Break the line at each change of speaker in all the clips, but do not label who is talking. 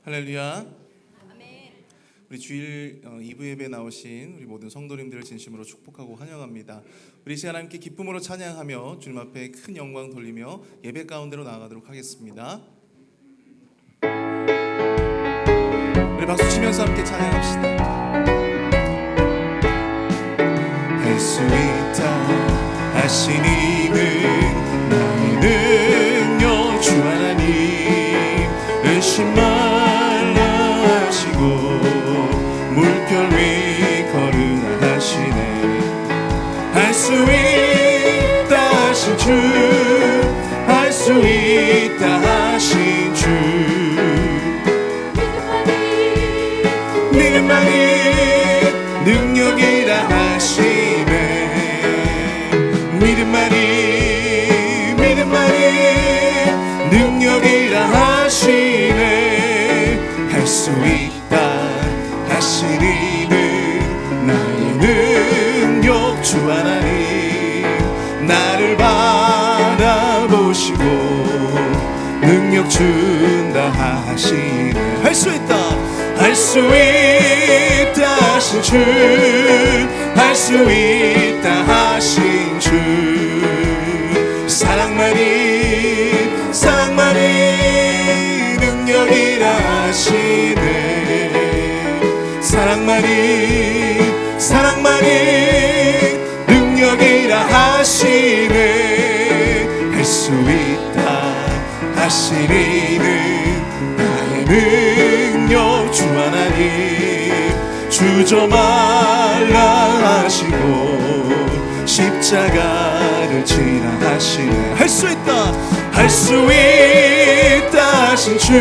할렐루야. 우리 주일 2부 예배 나오신 우리 모든 성도님들을 진심으로 축복하고 환영합니다. 우리 시간 함께 기쁨으로 찬양하며 주님 앞에 큰 영광 돌리며 예배 가운데로 나아가도록 하겠습니다. 우리 박수 치면서 함께 찬양합시다. 할 수 있다 하시니는 나의 능력 주 하나님 의심 말라 하시고 물결 위 걸으라 하시네. 할 수 있다 하신 주, 할 수 있다 하신 주, 믿음만이 능력이라 하시네. 믿음만이 능력이라 하시네. 할 수 있다 하시니는 나의 능력 주 하나님 나를 바라보시고 능력 준다 하시네. 할 수 있다, 할 수 있다 하신 주, 할 수 있다 하신 주, 사랑만이 능력이라 하시네. 사랑만이 능력이라 하시네. 할 수 있다 하시니는 나의 능력 주 하나님 주저 말라 하시고 십자가를 지라 하시네. 할 수 있다, 할 수 있다 하신 주,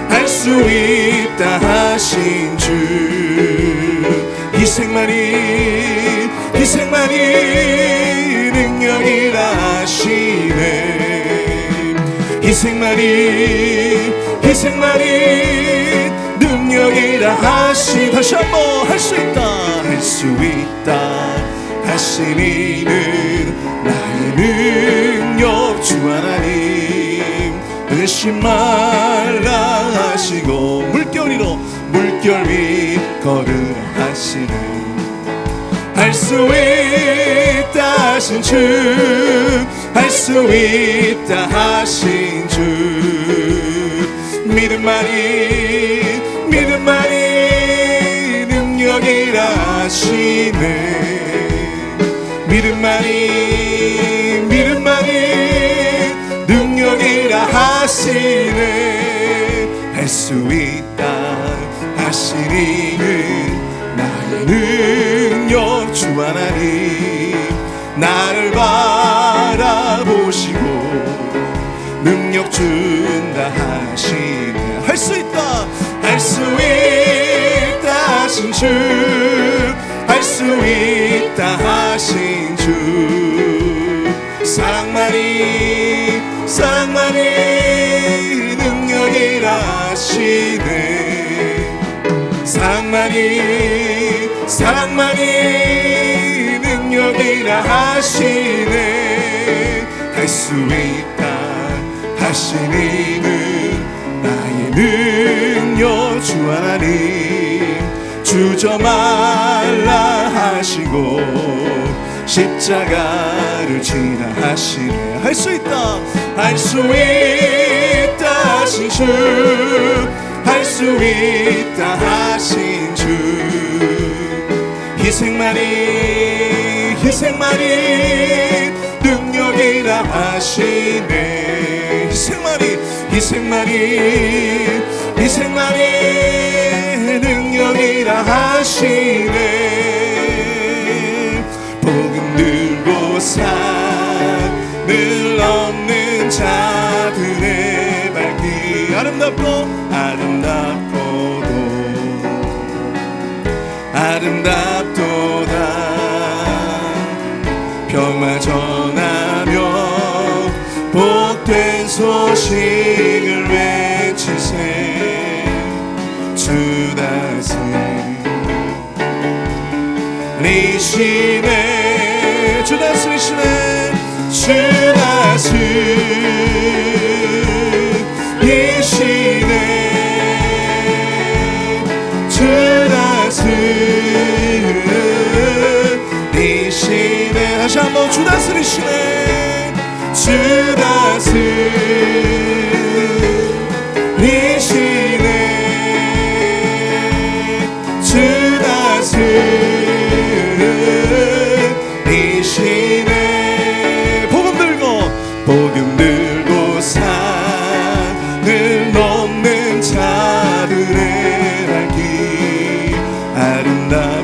할 수 있다 하신 주, 희생만이 능력이라 하시네. 희생만이 능력이라 하시. 다시 한번 할 수 있다, 할 수 있다 하시니는 나의 능력 주 하나님 의심 말라 하시고 물결 위 걸으라 하시네. 할 수 있다 하신 주, 할 수 있다 하신 주, 믿음만이 능력이라 하시네. 믿음만이 능력이라 하시네. 할 수 있다 하시니는 나의 능력 주 하나님 나를 바라보시고 능력 준다 하시네. 할 수 있다, 할 수 있다 하신 주, 할 수 있다 하신 주, 사랑만이 능력이라 하시네. 사랑만이 능력이라 하시네. 할 수 있다 하시니는 나의 능력 주 하나님 주저 말라 하시고 십자가를 지라 하시네. 할 수 있다, 할 수 있다 하신 주, 할 수 있다 하신 주, 희생만이 능력이라 하시네. 희생만이 능력이라 하시네. 복음 들고 산을 없는 자들의 발길 아름답도다 평화 전하며 복된 소식을 외치세. 주 다스리시네. 주 다스리시네. 주 다스리시네. 다스리시네. 주 다스리시네. 주 다스리시네. 복음 들고 산을 넘는 자들의 발길 아름답도다.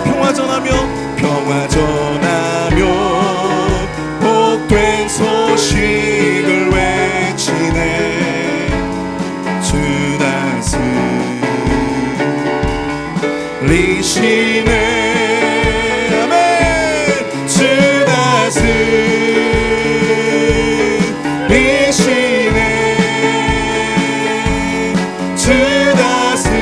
평화 전하며 복된 소식을 외치네. 주 다스리시네. 아멘. 주 다스리시네. 주 다스리시네.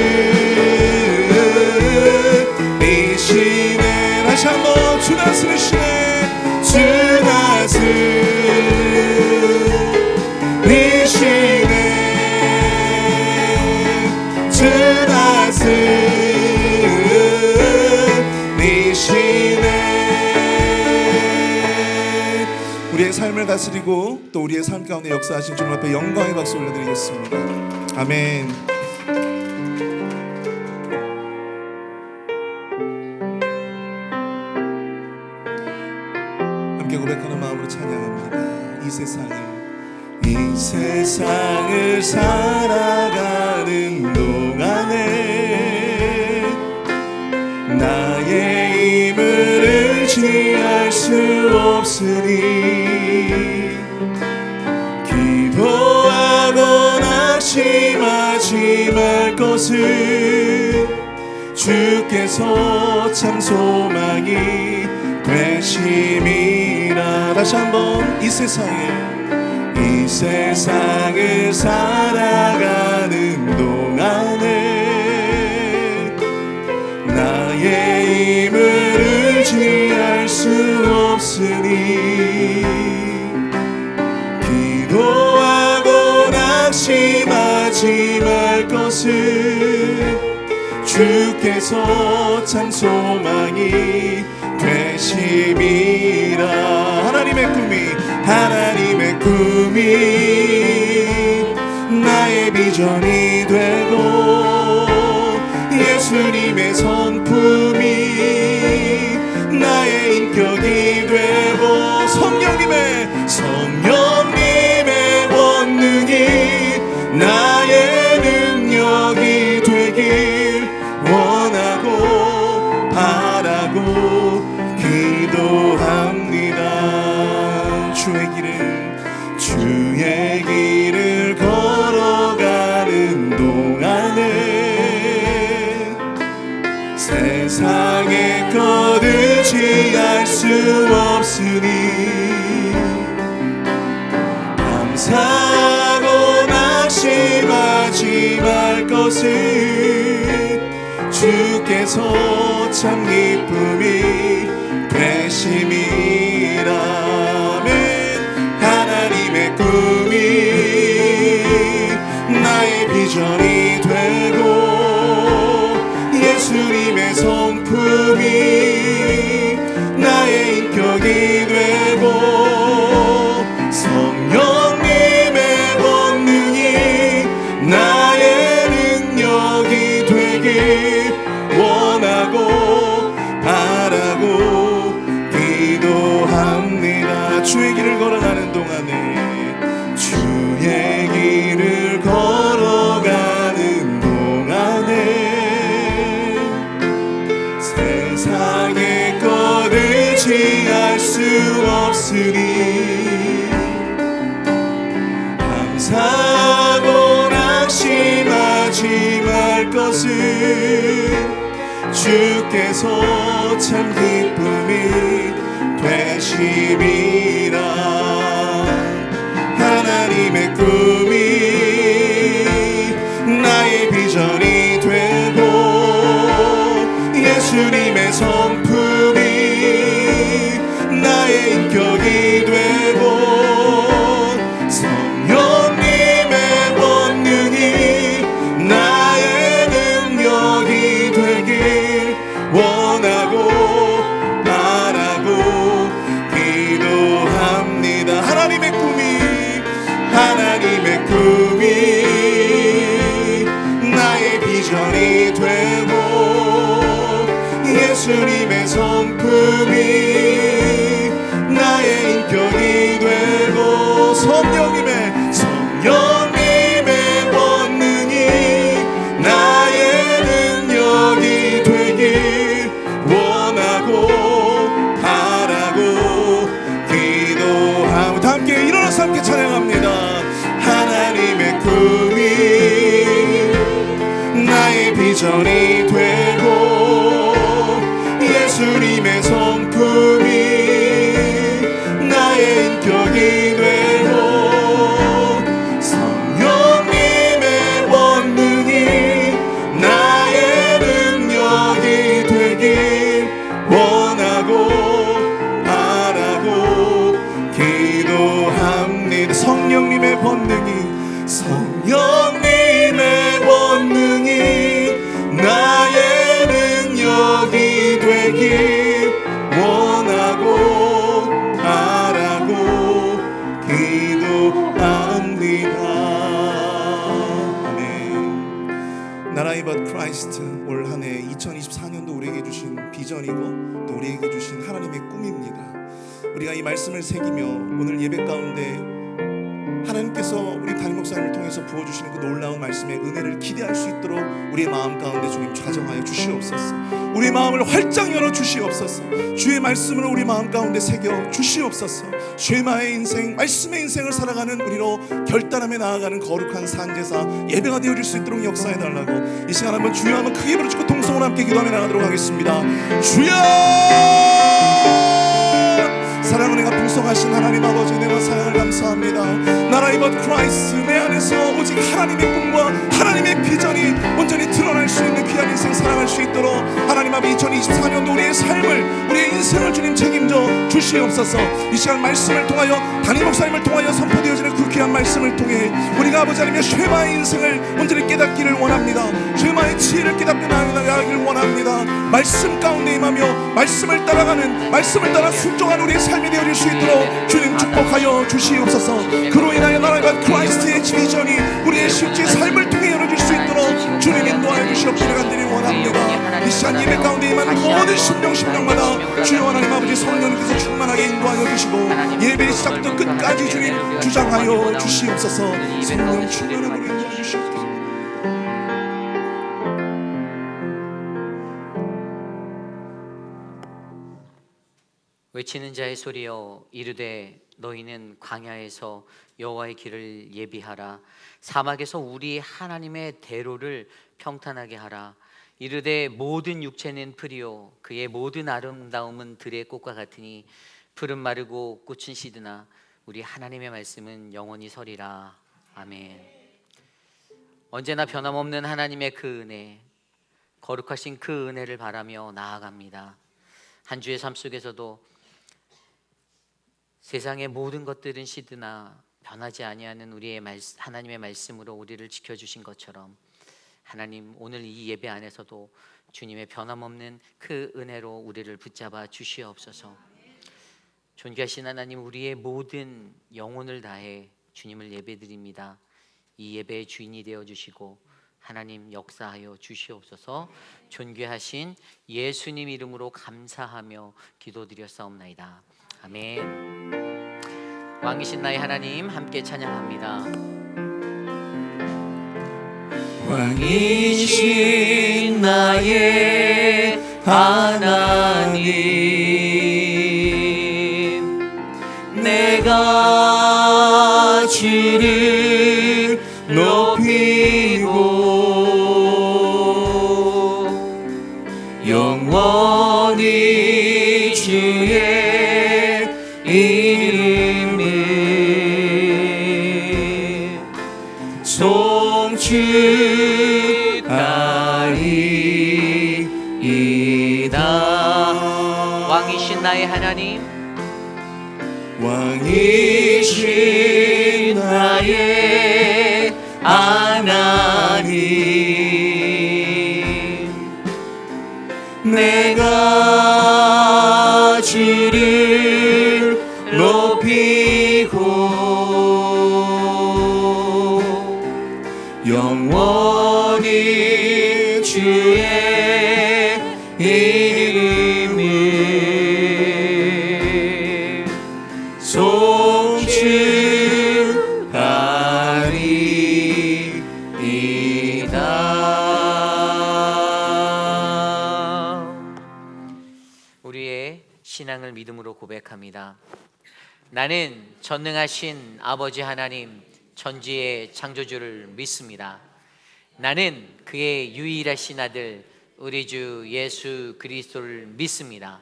다시 한번 주 다스리시네. 주 다스리시네. 주 다스리시네. 우리의 삶을 다스리고 또 우리의 삶 가운데 역사하신 주님 앞에 영광의 박수 올려드리겠습니다. 아멘. 함께 고백하는 마음으로 찬양합니다. 이 세상을 살아가는 동안에 나의 힘을 의지할 수 없으니 기도하고 낙심하지 말 것을 주께서 참 소망이 되심이라. 다시 한번 이 세상을 살아가는 동안에 나의 힘을 의지할 수 없으니 기도하고 낙심하지 말 것을 주께서 참 소망이 되심이라. 하나님의 꿈이 나의 비전이 되고 예수님의 성품이 나의 인격이 되고 성령님의 권능이 나의 능력이 되길 원하고 바라고 기도합니다. 주의 길을 걸어가는 동안에 세상의 것 의지할 수 없으니 감사하고 낙심하지 말 것을 주께서 참 기쁨이 되심이라. 하나님의 꿈이 나의 비전이 되고 예수님의 성품이 나의 인격이 되고 성령님의 권능이 나의 능력이 되길 원하고 바라고 기도합니다. 주의 길을 걸어가는 동안에 주의 길을 걸어가는 동안에 세상의 것 의지할 수 없으니 감사하고 낙심하지 말 것을 주께서 참 기쁨이 되심이라. 하나님의 꿈이 나의 비전이 되고 예수님의 성품이 나의 인격이 되고 성령님의 권능이 나의 능력이 되길 다 함께 일어나서 함께 찬양합니다. 하나님의 꿈이 나의 비전이 되고 예수님의 성품이 나의 인격이 되고 성령님의 권능이 나의 능력이 되길 원하고 바라고 기도합니다. 성령님의 권능이 나의 능력이 되길 원하고 바라고 기도합니다. 아멘. 나라의 밭 크라이스트, 올 한 해 2024년도 우리에게 주신 비전이고 또 우리에게 주신 하나님의 꿈입니다. 우리가 이 말씀을 새기며 오늘 예배 가운데 하나님께서 우리 담임 목사님을 통해서 부어주시는 그 놀라운 말씀의 은혜를 기대할 수 있도록 우리의 마음 가운데 주님 좌정하여 주시옵소서. 우리 마음을 활짝 열어 주시옵소서. 주의 말씀으로 우리 마음 가운데 새겨 주시옵소서. 죄마의 인생, 말씀의 인생을 살아가는 우리로 결단하며 나아가는 거룩한 산제사 예배가 되어질 수 있도록 역사해달라고 이 시간 한번 주여 한번 크게 부르짖고 동성으로 함께 기도하며 나가도록 하겠습니다. 주여! 사랑은 내가 풍성하신 하나님 아버지, 내가 사랑을 감사합니다. 나라의 밭 크라이스트, 내 안에서 오직 하나님의 꿈과 하나님의 비전이 온전히 드러날 수 있는 귀한 인생 살아갈 수 있도록 하나님 아버지 2024년도 우리의 삶을, 우리의 인생을 주님 책임져 주시옵소서. 이 시간 말씀을 통하여 담임 목사님을 통하여 선포되어지는 그 귀한 말씀을 통해 우리가 아버지 하나님의 쉐마의 인생을 온전히 깨닫기를 원합니다. 쉐마의 지혜를 깨닫고 나아가기를 원합니다. 말씀 가운데 임하며 말씀을 따라가는, 말씀을 따라 순종하는 우리의 삶이 되어질 수 있도록 주님 축복하여 주시옵소서. 그로 인하여 나라의 밭 크라이스트의 비전이 우리의 실제 삶을 통해 열어질 수 있도록 주님 인도하여 주시옵기를 간절히 원합니다. 이 시간 예배 가운데 임하는 모든 심령마다 주여 하나님 아버지 성령님께서 충만하게 인도하여 주시고 예배의 시작부터 끝까지 주님 주장하여 주시옵소서. 성령 충만함으로 인도하여 주시옵소서.
외치는 자의 소리여 이르되 너희는 광야에서 여호와의 길을 예비하라. 사막에서 우리 하나님의 대로를 평탄하게 하라. 이르되 모든 육체는 풀이요 그의 모든 아름다움은 들의 꽃과 같으니 풀은 마르고 꽃은 시드나 우리 하나님의 말씀은 영원히 서리라. 아멘. 언제나 변함없는 하나님의 그 은혜, 거룩하신 그 은혜를 바라며 나아갑니다. 한 주의 삶 속에서도 세상의 모든 것들은 시드나 변하지 아니하는 우리의 하나님의 말씀으로 우리를 지켜주신 것처럼 하나님 오늘 이 예배 안에서도 주님의 변함없는 그 은혜로 우리를 붙잡아 주시옵소서. 존귀하신 하나님, 우리의 모든 영혼을 다해 주님을 예배드립니다. 이 예배의 주인이 되어주시고 하나님 역사하여 주시옵소서. 존귀하신 예수님 이름으로 감사하며 기도드렸사옵나이다. 아멘. 왕이신 나의 하나님 함께 찬양합니다.
왕이신 나의 하나님, 내가 주를 높이고 영원히 주의 이름을 송축하리이다.
왕이신 나의 하나님,
왕이신 나의 하나님, 내가 주를 높이고 영원히 주의 이름을 송축하리이다.
우리의 신앙을 믿음으로 고백합니다. 나는 전능하신 아버지 하나님 천지의 창조주를 믿습니다. 나는 그의 유일하신 아들 우리 주 예수 그리스도를 믿습니다.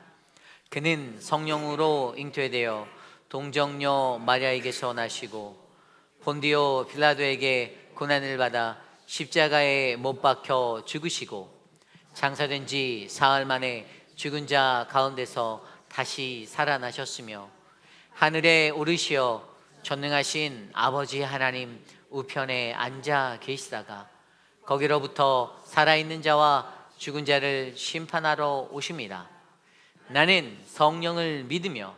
그는 성령으로 잉태되어 동정녀 마리아에게서 나시고 본디오 빌라도에게 고난을 받아 십자가에 못 박혀 죽으시고 장사된 지 사흘 만에 죽은 자 가운데서 다시 살아나셨으며 하늘에 오르시어 전능하신 아버지 하나님 우편에 앉아 계시다가 거기로부터 살아있는 자와 죽은 자를 심판하러 오십니다. 나는 성령을 믿으며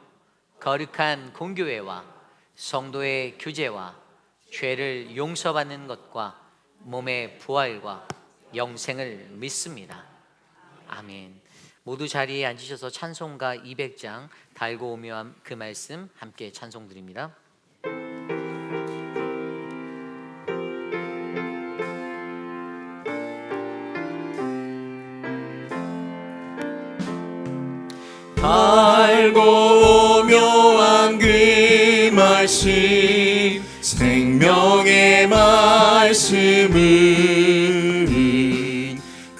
거룩한 공교회와 성도의 교제와 죄를 용서받는 것과 몸의 부활과 영생을 믿습니다. 아멘. 모두 자리에 앉으셔서 찬송가 200장 달고 오며 그 말씀 함께 찬송드립니다.
달고 오묘한 그 말씀 생명의 말씀은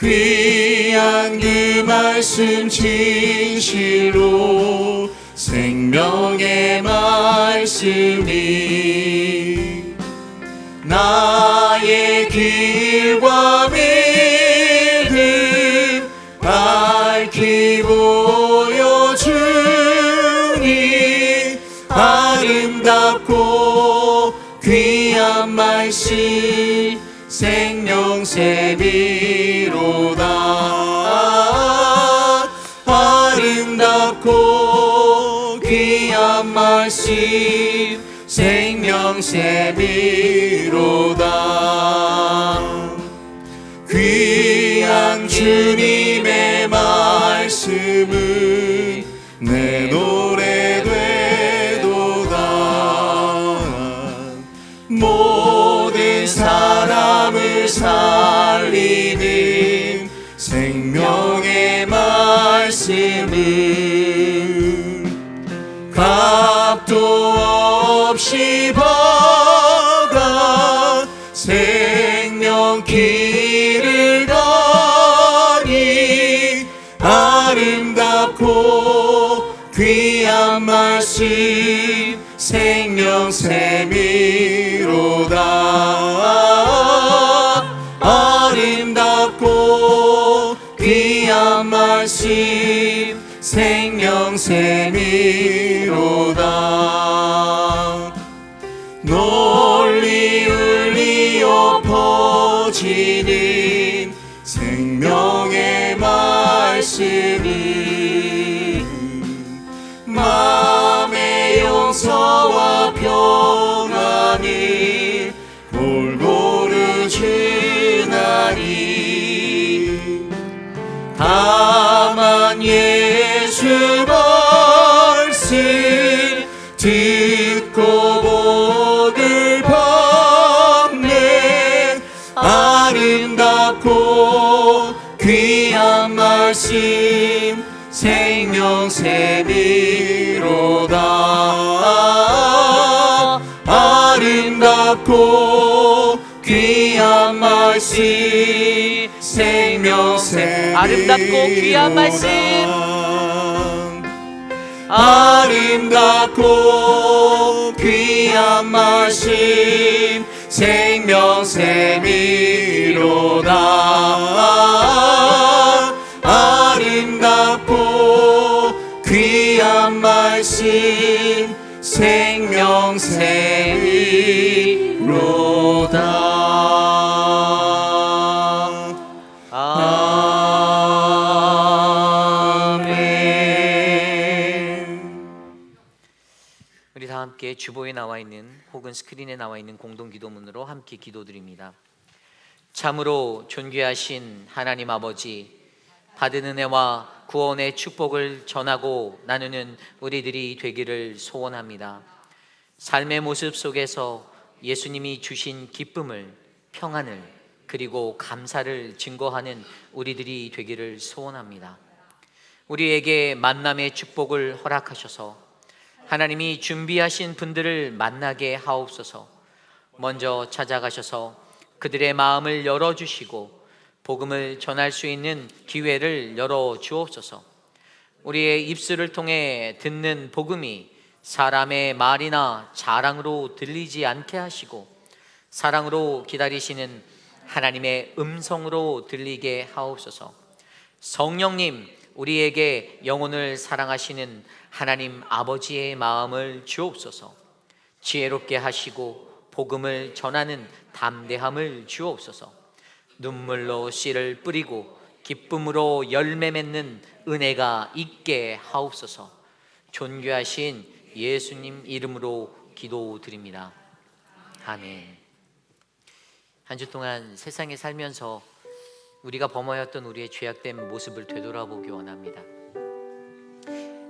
귀한 그 말씀 진실로 생명의 말씀이 나의 길과 믿음 밝히 보여주니 아름답고 귀한 말씀 생명샘이로다. 아름답고 귀한 말씀 생명샘이로다. 귀한 주님의 말씀은 내 노래 되도다. 모든 사람을 살리는 생명의 말씀은 값도 없이 받아 생명 길을 가니 아름답고 귀한 말씀 생명샘이로다. 아름답고 귀한 말씀 생명샘이로다. 널리 울리어 퍼지는 생명의 말씀이 마음의 용서와 평안을 골고루 주나니 다만 예수 말씀 듣고 복을 받네. 아름답고 귀한 말씀 생명샘이로다. 아름답고 귀한 말씀 생명샘
아름답고 귀한 말씀
아름답고 귀한 말씀 생명샘이로다. 아름답고 귀한 말씀 생명샘이로다.
우리 다 함께 주보에 나와 있는 혹은 스크린에 나와 있는 공동 기도문으로 함께 기도드립니다. 참으로 존귀하신 하나님 아버지, 받은 은혜와 구원의 축복을 전하고 나누는 우리들이 되기를 소원합니다. 삶의 모습 속에서 예수님이 주신 기쁨을, 평안을, 그리고 감사를 증거하는 우리들이 되기를 소원합니다. 우리에게 만남의 축복을 허락하셔서 하나님이 준비하신 분들을 만나게 하옵소서. 먼저 찾아가셔서 그들의 마음을 열어주시고 복음을 전할 수 있는 기회를 열어주옵소서. 우리의 입술을 통해 듣는 복음이 사람의 말이나 자랑으로 들리지 않게 하시고 사랑으로 기다리시는 하나님의 음성으로 들리게 하옵소서. 성령님, 우리에게 영혼을 사랑하시는 하나님 아버지의 마음을 주옵소서. 지혜롭게 하시고 복음을 전하는 담대함을 주옵소서. 눈물로 씨를 뿌리고 기쁨으로 열매 맺는 은혜가 있게 하옵소서. 존귀하신 예수님 이름으로 기도드립니다. 아멘. 한 주 동안 세상에 살면서 우리가 범하였던 우리의 죄악된 모습을 되돌아보기 원합니다.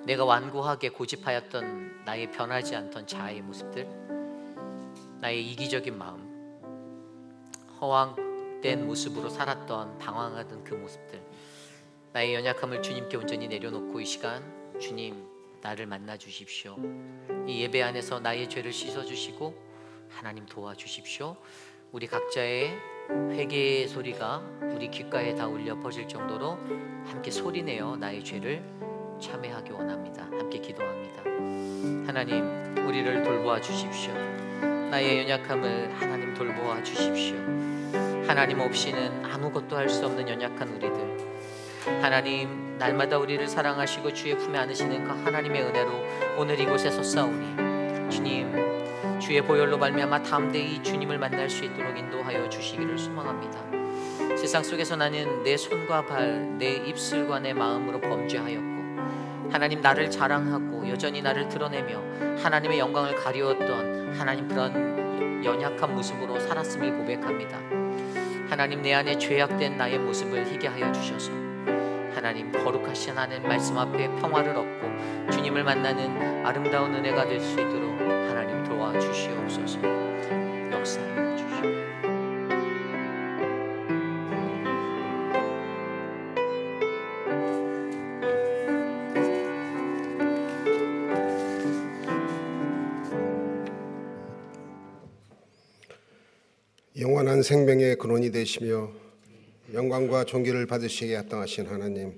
내가 완고하게 고집하였던 나의 변하지 않던 자아의 모습들, 나의 이기적인 마음, 허황된 모습으로 살았던 방황하던 그 모습들, 나의 연약함을 주님께 온전히 내려놓고 이 시간 주님 나를 만나 주십시오. 이 예배 안에서 나의 죄를 씻어주시고 하나님 도와주십시오. 우리 각자의 회개의 소리가 우리 귓가에 다 울려 퍼질 정도로 함께 소리내어 나의 죄를 참회하기 원합니다. 함께 기도합니다. 하나님, 우리를 돌보아 주십시오. 나의 연약함을 하나님 돌보아 주십시오. 하나님 없이는 아무것도 할 수 없는 연약한 우리들, 하나님 날마다 우리를 사랑하시고 주의 품에 안으시는 그 하나님의 은혜로 오늘 이곳에 섰사오니 주님, 주의 보혈로 말미암아 담대히 주님을 만날 수 있도록 인도하여 주시기를 소망합니다. 세상 속에서 나는 내 손과 발, 내 입술과 내 마음으로 범죄하였고 하나님 나를 자랑하고 여전히 나를 드러내며 하나님의 영광을 가리웠던 하나님 그런 연약한 모습으로 살았음을 고백합니다. 하나님, 내 안에 죄악된 나의 모습을 희게 하여 주셔서 하나님 거룩하신 하나님 말씀 앞에 평화를 얻고 주님을 만나는 아름다운 은혜가 될 수 있도록 하나님 도와주시옵소서. 역사해 주시옵소서.
영원한 생명의 근원이 되시며 영광과 존귀를 받으시기에 합당하신 하나님,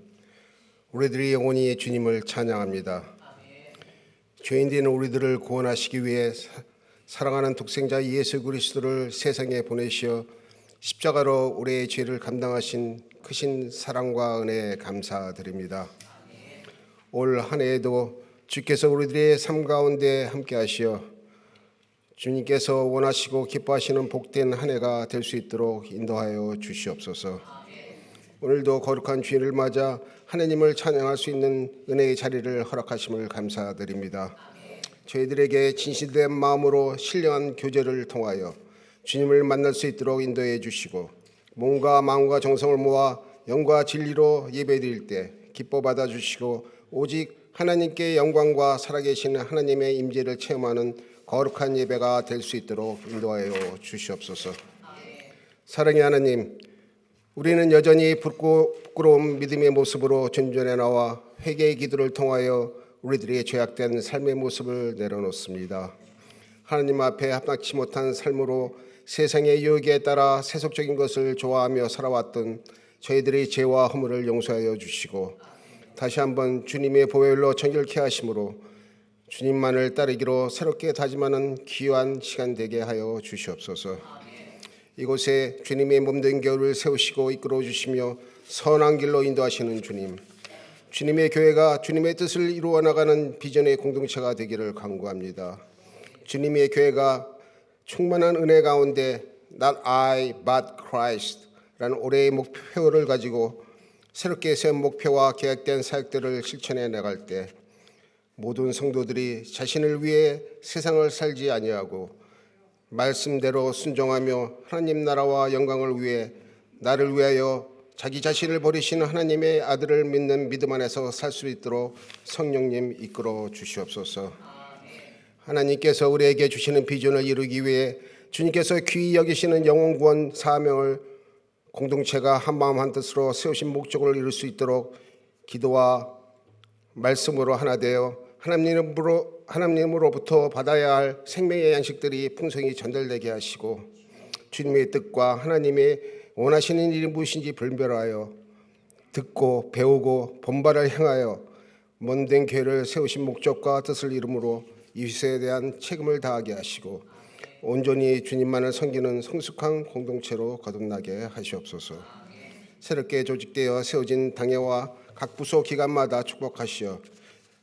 우리들이 영원히 주님을 찬양합니다. 죄인된 우리들을 구원하시기 위해 사랑하는 독생자 예수 그리스도를 세상에 보내시어 십자가로 우리의 죄를 감당하신 크신 사랑과 은혜에 감사드립니다. 올 한 해에도 주께서 우리들의 삶 가운데 함께 하시어 주님께서 원하시고 기뻐하시는 복된 한 해가 될 수 있도록 인도하여 주시옵소서. 오늘도 거룩한 주일을 맞아 하나님을 찬양할 수 있는 은혜의 자리를 허락하심을 감사드립니다. 저희들에게 진실된 마음으로 신령한 교제를 통하여 주님을 만날 수 있도록 인도해 주시고 몸과 마음과 정성을 모아 영과 진리로 예배드릴 때 기뻐 받아 주시고 오직 하나님께 영광과 살아계신 하나님의 임재를 체험하는 거룩한 예배가 될 수 있도록 인도하여 주시옵소서. 사랑의 하나님, 우리는 여전히 부끄러운 믿음의 모습으로 전전에 나와 회개의 기도를 통하여 우리들의 죄악된 삶의 모습을 내려놓습니다. 하나님 앞에 합당치 못한 삶으로 세상의 유혹에 따라 세속적인 것을 좋아하며 살아왔던 저희들의 죄와 허물을 용서하여 주시고 다시 한번 주님의 보혈로 정결케 하심으로 주님만을 따르기로 새롭게 다짐하는 귀한 시간 되게 하여 주시옵소서. 이곳에 주님의 몸된 교회를 세우시고 이끌어 주시며 선한 길로 인도하시는 주님, 주님의 교회가 주님의 뜻을 이루어 나가는 비전의 공동체가 되기를 간구합니다. 주님의 교회가 충만한 은혜 가운데 Not I but Christ 라는 올해의 목표를 가지고 새롭게 세운 목표와 계획된 사역들을 실천해 나갈 때 모든 성도들이 자신을 위해 세상을 살지 아니하고 말씀대로 순종하며 하나님 나라와 영광을 위해 나를 위하여 자기 자신을 버리시는 하나님의 아들을 믿는 믿음 안에서 살 수 있도록 성령님 이끌어 주시옵소서. 하나님께서 우리에게 주시는 비전을 이루기 위해 주님께서 귀히 여기시는 영혼 구원 사명을 공동체가 한마음 한뜻으로 세우신 목적을 이룰 수 있도록 기도와 말씀으로 하나 되어 하나님으로부터 받아야 할 생명의 양식들이 풍성히 전달되게 하시고 주님의 뜻과 하나님의 원하시는 일이 무엇인지 분별하여 듣고 배우고 본받을 향하여 먼된 교회를 세우신 목적과 뜻을 이루므로 이웃에 대한 책임을 다하게 하시고 온전히 주님만을 섬기는 성숙한 공동체로 거듭나게 하시옵소서. 새롭게 조직되어 세워진 당회와 각 부서 기관마다 축복하시어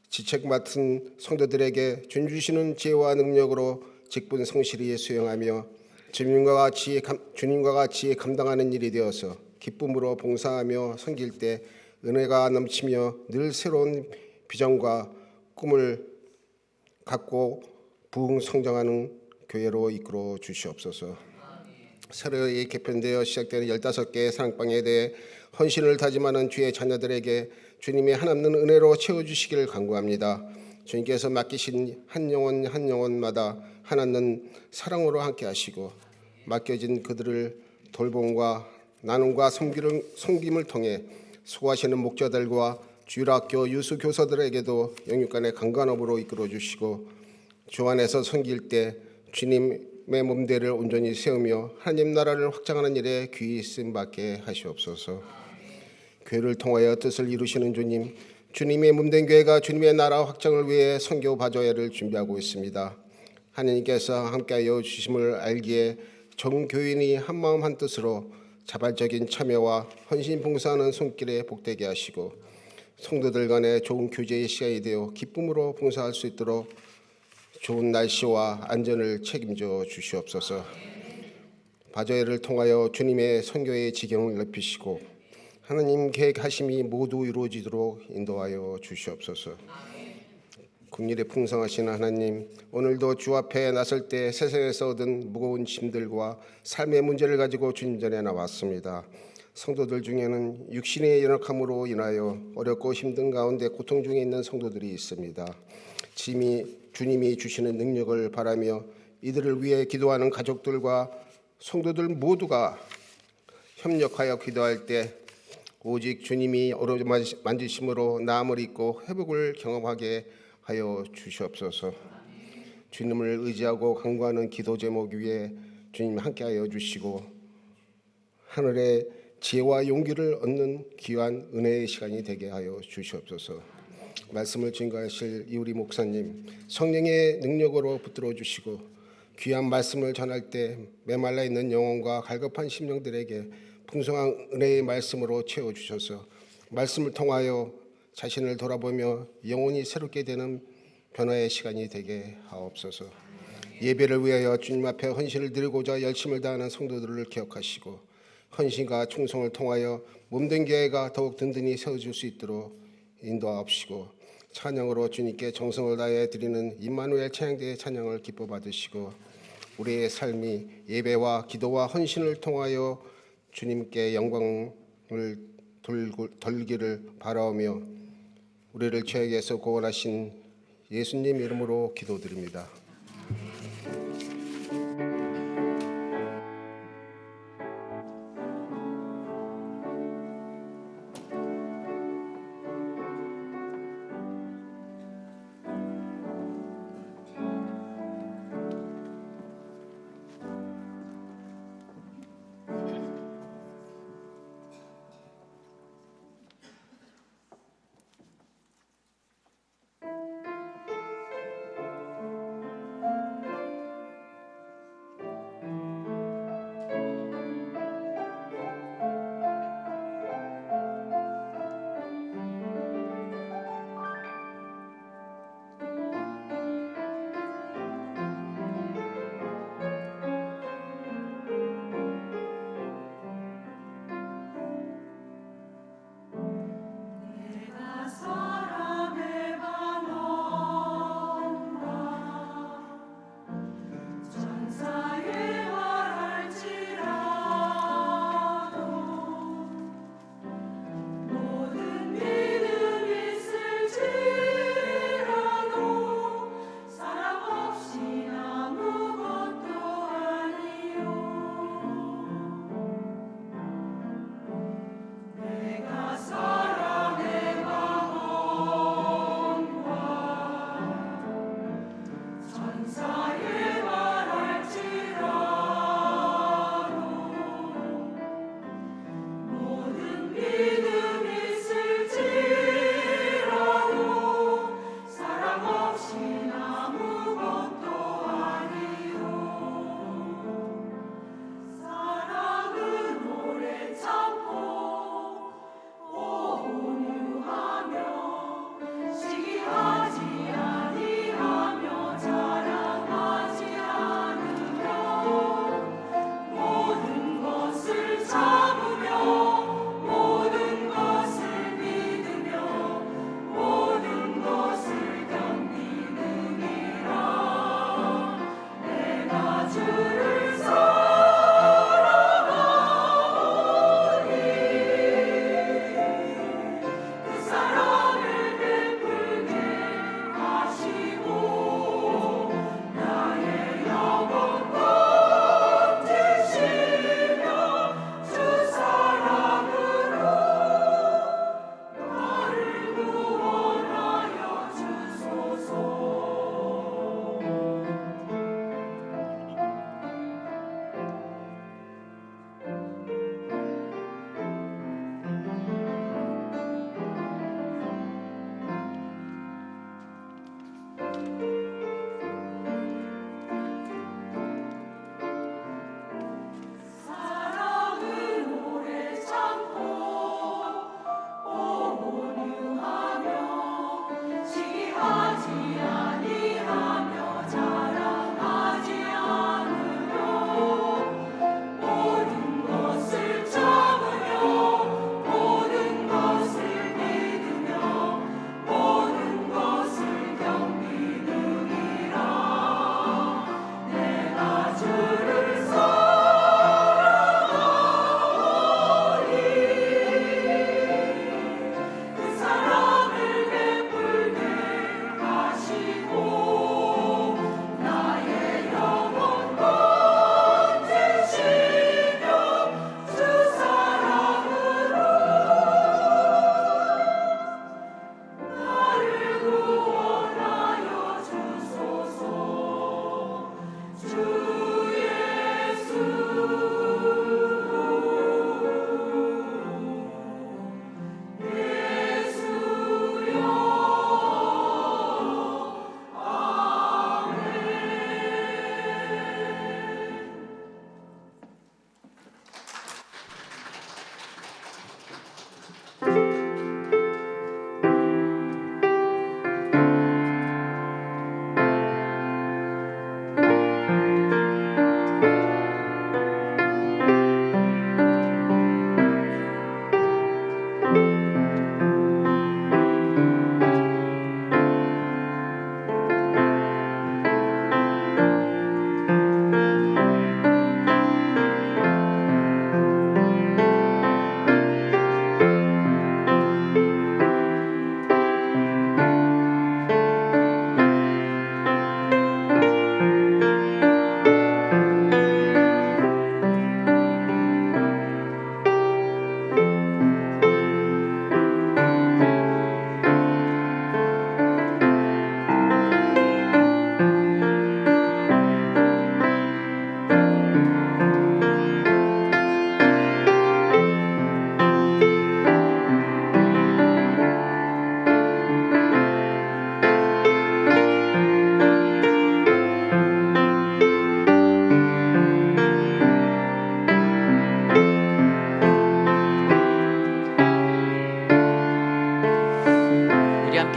지책 맡은 성도들에게 준 주시는 지혜와 능력으로 직분 성실히 수행하며 주님과 같이 감당하는 일이 되어서 기쁨으로 봉사하며 섬길 때 은혜가 넘치며 늘 새로운 비전과 꿈을 갖고 부흥 성장하는 교회로 이끌어 주시옵소서. 새로이 개편되어 시작되는 15개의 사랑방에 대해 헌신을 다짐하는 주의 자녀들에게 주님의 한없는 은혜로 채워주시기를 간구합니다. 주님께서 맡기신 한 영혼 한 영혼마다 하나는 사랑으로 함께 하시고 맡겨진 그들을 돌봄과 나눔과 섬김을 통해 수고하시는 목자들과 주일학교 유수 교사들에게도 영육간의 강간업으로 이끌어 주시고 주 안에서 섬길 때 주님의 몸대를 온전히 세우며 하나님 나라를 확장하는 일에 귀히 쓰임받게 하시옵소서. 교회를 통하여 뜻을 이루시는 주님, 주님의 몸된 교회가 주님의 나라 확장을 위해 선교 바조회를 준비하고 있습니다. 하나님께서 함께하여 주심을 알기에 전 교인이 한마음 한뜻으로 자발적인 참여와 헌신 봉사하는 손길에 복되게 하시고 성도들 간의 좋은 교제의 시간이 되어 기쁨으로 봉사할 수 있도록 좋은 날씨와 안전을 책임져 주시옵소서. 바저회를 통하여 주님의 선교의 지경을 넓히시고 하나님 계획하심이 모두 이루어지도록 인도하여 주시옵소서. 국률에 풍성하신 하나님, 오늘도 주 앞에 나설 때 세상에서 얻은 무거운 짐들과 삶의 문제를 가지고 주님 전에 나왔습니다. 성도들 중에는 육신의 연약함으로 인하여 어렵고 힘든 가운데 고통 중에 있는 성도들이 있습니다. 주님이 주시는 능력을 바라며 이들을 위해 기도하는 가족들과 성도들 모두가 협력하여 기도할 때 오직 주님이 어루만지심으로 나음을 입고 회복을 경험하게 하여 주시옵소서. 주님을 의지하고 간구하는 기도 제목 위에 주님 함께하여 주시고 하늘의 지혜와 용기를 얻는 귀한 은혜의 시간이 되게 하여 주시옵소서. 말씀을 증거하실 이우리 목사님, 성령의 능력으로 붙들어 주시고 귀한 말씀을 전할 때 메말라 있는 영혼과 갈급한 심령들에게 풍성한 은혜의 말씀으로 채워주셔서 말씀을 통하여 자신을 돌아보며 영혼이 새롭게 되는 변화의 시간이 되게 하옵소서. 예배를 위하여 주님 앞에 헌신을 드리고자 열심을 다하는 성도들을 기억하시고 헌신과 충성을 통하여 몸된 교회가 더욱 든든히 세워질 수 있도록 인도하옵시고 찬양으로 주님께 정성을 다해 드리는 임마누엘 찬양대의 찬양을 기뻐 받으시고 우리의 삶이 예배와 기도와 헌신을 통하여 주님께 영광을 돌기를 바라오며 우리를 죄악에서 구원하신 예수님 이름으로 기도드립니다.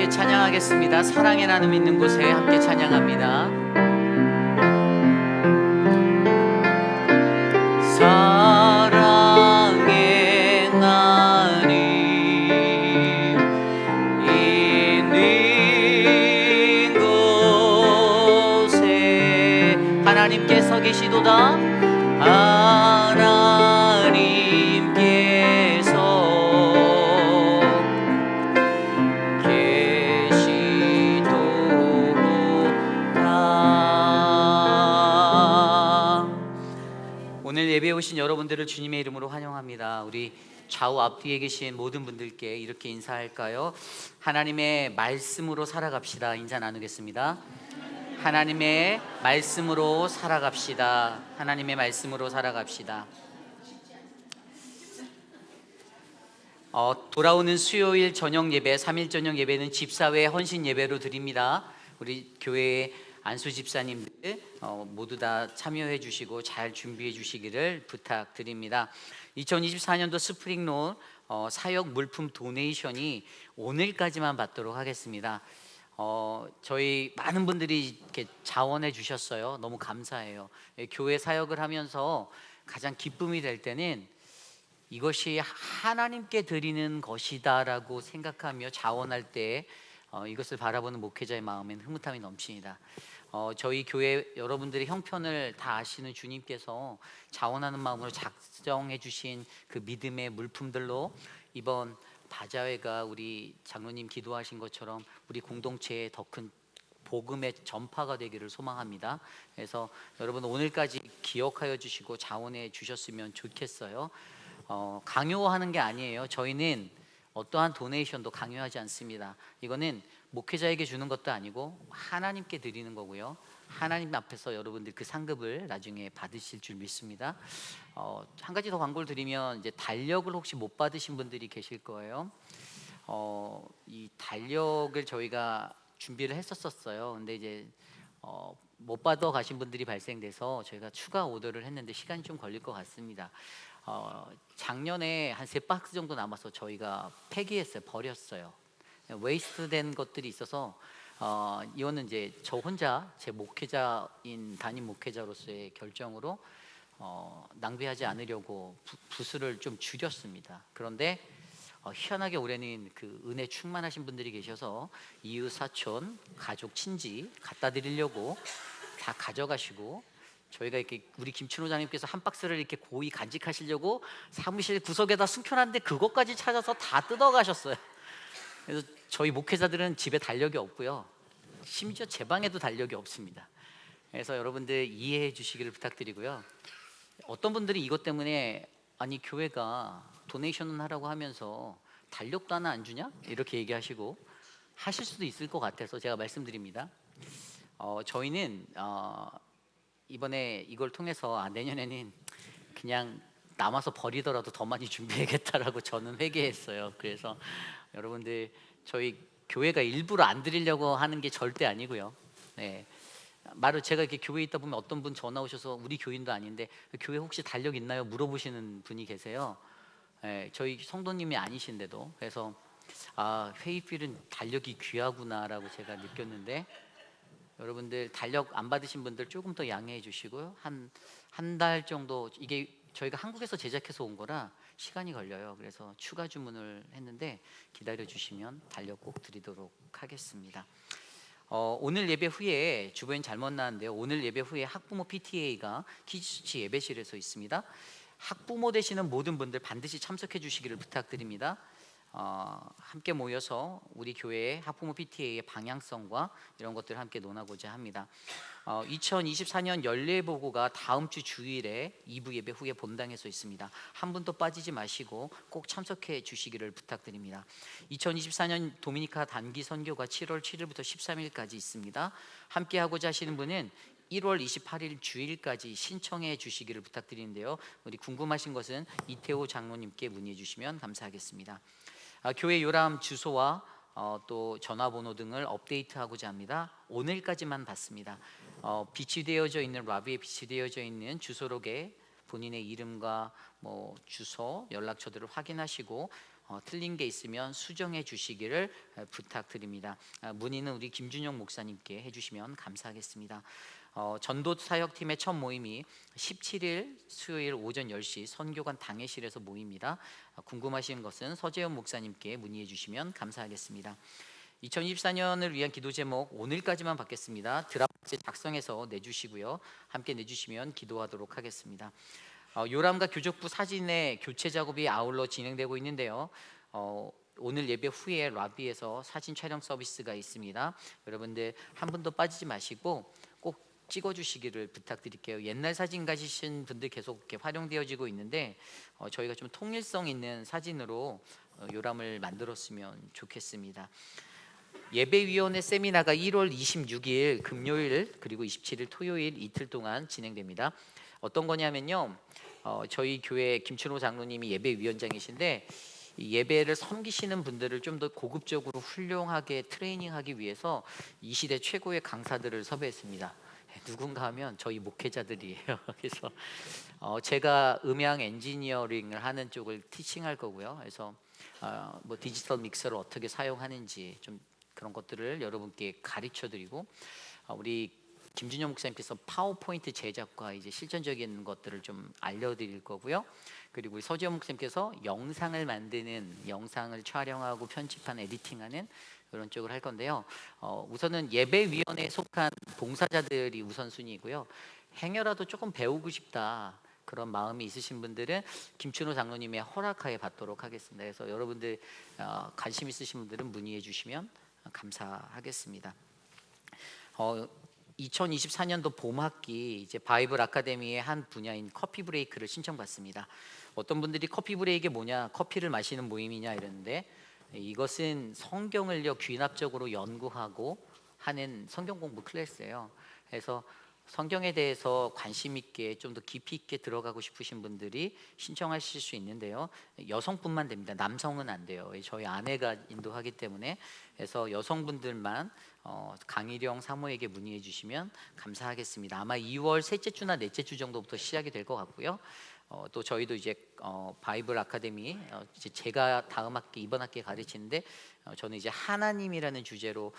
함께 찬양하겠습니다. 사랑의 나눔 있는 곳에 함께 찬양합니다. 사랑의 나눔 있는 곳에 하나님께서 계시도다. 오늘 예배에 오신 여러분들을 주님의 이름으로 환영합니다. 우리 좌우 앞뒤에 계신 모든 분들께 이렇게 인사할까요? 하나님의 말씀으로 살아갑시다. 인사 나누겠습니다. 하나님의 말씀으로 살아갑시다. 하나님의 말씀으로 살아갑시다. 돌아오는 수요일 저녁 예배, 3일 저녁 예배는 집사회 헌신 예배로 드립니다. 우리 교회의 안수 집사님들 모두 다 참여해 주시고 잘 준비해 주시기를 부탁드립니다. 2024년도 스프링롤 사역 물품 도네이션이 오늘까지만 받도록 하겠습니다. 저희 많은 분들이 이렇게 자원해 주셨어요. 너무 감사해요. 교회 사역을 하면서 가장 기쁨이 될 때는 이것이 하나님께 드리는 것이다라고 생각하며 자원할 때 이것을 바라보는 목회자의 마음에는 흐뭇함이 넘칩니다. 저희 교회 여러분들의 형편을 다 아시는 주님께서 자원하는 마음으로 작정해 주신 그 믿음의 물품들로 이번 바자회가 우리 장로님 기도하신 것처럼 우리 공동체의 더 큰 복음의 전파가 되기를 소망합니다. 그래서 여러분 오늘까지 기억하여 주시고 자원해 주셨으면 좋겠어요. 강요하는 게 아니에요. 저희는 어떠한 도네이션도 강요하지 않습니다. 이거는 목회자에게 주는 것도 아니고 하나님께 드리는 거고요. 하나님 앞에서 여러분들 그 상급을 나중에 받으실 줄 믿습니다. 한 가지 더 광고를 드리면 이제 달력을 혹시 못 받으신 분들이 계실 거예요. 이 달력을 저희가 준비를 했었어요. 근데 이제 못 받아 가신 분들이 발생돼서 저희가 추가 오더를 했는데 시간이 좀 걸릴 것 같습니다. 작년에 한 3박스 정도 남아서 저희가 폐기했어요. 버렸어요. 웨이스트된 것들이 있어서 이거는 이제 저 혼자 제 목회자인 담임 목회자로서의 결정으로 낭비하지 않으려고 부수를 좀 줄였습니다. 그런데 희한하게 올해는 그 은혜 충만하신 분들이 계셔서 이웃 사촌 가족 친지 갖다 드리려고 다 가져가시고 저희가 이렇게 우리 김춘호장님께서 한 박스를 이렇게 고이 간직하시려고 사무실 구석에다 숨겨놨는데 그것까지 찾아서 다 뜯어가셨어요. 그래서 저희 목회자들은 집에 달력이 없고요. 심지어 제 방에도 달력이 없습니다. 그래서 여러분들 이해해 주시기를 부탁드리고요. 어떤 분들이 이것 때문에 아니 교회가 도네이션은 하라고 하면서 달력도 하나 안 주냐? 이렇게 얘기하시고 하실 수도 있을 것 같아서 제가 말씀드립니다. 저희는 이번에 이걸 통해서 내년에는 그냥 남아서 버리더라도 더 많이 준비해야겠다라고 저는 회개했어요. 그래서 여러분들 저희 교회가 일부러 안 드리려고 하는 게 절대 아니고요. 네. 말을 제가 이렇게 교회에 있다 보면 어떤 분 전화 오셔서 우리 교인도 아닌데 교회 혹시 달력 있나요? 물어보시는 분이 계세요. 네, 저희 성도님이 아니신데도. 그래서 회의필은 달력이 귀하구나라고 제가 느꼈는데 여러분들 달력 안 받으신 분들 조금 더 양해해 주시고요. 한 달 정도 이게 저희가 한국에서 제작해서 온 거라 시간이 걸려요. 그래서 추가 주문을 했는데 기다려 주시면 달력 꼭 드리도록 하겠습니다. 오늘 예배 후에 주보엔 잘못 나왔는데요. 오늘 예배 후에 학부모 PTA가 키즈처치 예배실에서 있습니다. 학부모 되시는 모든 분들 반드시 참석해 주시기를 부탁드립니다. 함께 모여서 우리 교회의 학부모 PTA의 방향성과 이런 것들을 함께 논하고자 합니다. 2024년 연례보고가 다음 주 주일에 2부 예배 후에 본당에서 있습니다. 한 분도 빠지지 마시고 꼭 참석해 주시기를 부탁드립니다. 2024년 도미니카 단기 선교가 7월 7일부터 13일까지 있습니다. 함께 하고자 하시는 분은 1월 28일 주일까지 신청해 주시기를 부탁드리는데요. 우리 궁금하신 것은 이태호 장로님께 문의해 주시면 감사하겠습니다. 교회 요람 주소와 또 전화번호 등을 업데이트하고자 합니다. 오늘까지만 받습니다. 비치되어져 있는 라비에 비치되어져 있는 주소록에 본인의 이름과 주소, 연락처들을 확인하시고 틀린 게 있으면 수정해 주시기를 부탁드립니다. 문의는 우리 김준영 목사님께 해주시면 감사하겠습니다. 전도 사역팀의 첫 모임이 17일 수요일 오전 10시 선교관 당회실에서 모입니다. 궁금하신 것은 서재현 목사님께 문의해 주시면 감사하겠습니다. 2024년을 위한 기도 제목 오늘까지만 받겠습니다. 드랍박스 작성해서 내주시고요. 함께 내주시면 기도하도록 하겠습니다. 요람과 교족부 사진의 교체 작업이 아울러 진행되고 있는데요. 오늘 예배 후에 라비에서 사진 촬영 서비스가 있습니다. 여러분들 한 분도 빠지지 마시고 꼭 찍어주시기를 부탁드릴게요. 옛날 사진 가지신 분들 계속 이렇게 활용되어지고 있는데 저희가 좀 통일성 있는 사진으로 요람을 만들었으면 좋겠습니다. 예배위원회 세미나가 1월 26일 금요일 그리고 27일 토요일 이틀 동안 진행됩니다. 어떤 거냐면요, 저희 교회 김춘호 장로님이 예배위원장이신데 이 예배를 섬기시는 분들을 좀 더 고급적으로 훌륭하게 트레이닝하기 위해서 이 시대 최고의 강사들을 섭외했습니다. 누군가 하면 저희 목회자들이에요. 그래서 제가 음향 엔지니어링을 하는 쪽을 티칭할 거고요. 그래서 뭐 디지털 믹서를 어떻게 사용하는지 좀 그런 것들을 여러분께 가르쳐드리고, 우리 김준영 목사님께서 파워포인트 제작과 이제 실전적인 것들을 좀 알려드릴 거고요. 그리고 우리 서지현 목사님께서 영상을 만드는, 영상을 촬영하고 편집하는, 에디팅하는 그런 쪽을 할 건데요. 우선은 예배위원회에 속한 봉사자들이 우선순위이고요. 행여라도 조금 배우고 싶다 그런 마음이 있으신 분들은 김춘호 장로님의 허락하에 받도록 하겠습니다. 그래서 여러분들 관심 있으신 분들은 문의해 주시면 감사하겠습니다. 2024년도 봄학기 이제 바이블 아카데미의 한 분야인 커피 브레이크를 신청받습니다. 어떤 분들이 커피 브레이크가 뭐냐, 커피를 마시는 모임이냐 이러는데, 이것은 성경을요 귀납적으로 연구하고 하는 성경 공부 클래스예요. 그래서 성경에 대해서 관심 있게 좀 더 깊이 있게 들어가고 싶으신 분들이 신청하실 수 있는데요. 여성뿐만 됩니다. 남성은 안 돼요. 저희 아내가 인도하기 때문에. 그래서 여성분들만 강일영 사모에게 문의해 주시면 감사하겠습니다. 아마 2월 셋째 주나 넷째 주 정도부터 시작이 될 것 같고요. 또 저희도 이제 바이블 아카데미 이제 제가 다음 학기 이번 학기에 가르치는데 저는 이제 하나님이라는 주제로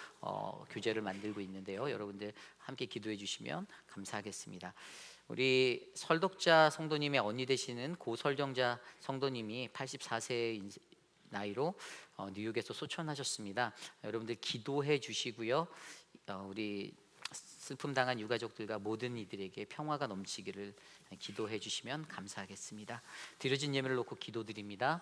교재를 만들고 있는데요. 여러분들 함께 기도해 주시면 감사하겠습니다. 우리 설독자 성도님의 언니 되시는 고설정자 성도님이 84세의 나이로 뉴욕에서 소천하셨습니다. 여러분들 기도해 주시고요. 우리 슬픔 당한 유가족들과 모든 이들에게 평화가 넘치기를 기도해 주시면 감사하겠습니다. 드려진 예물을 놓고 기도드립니다.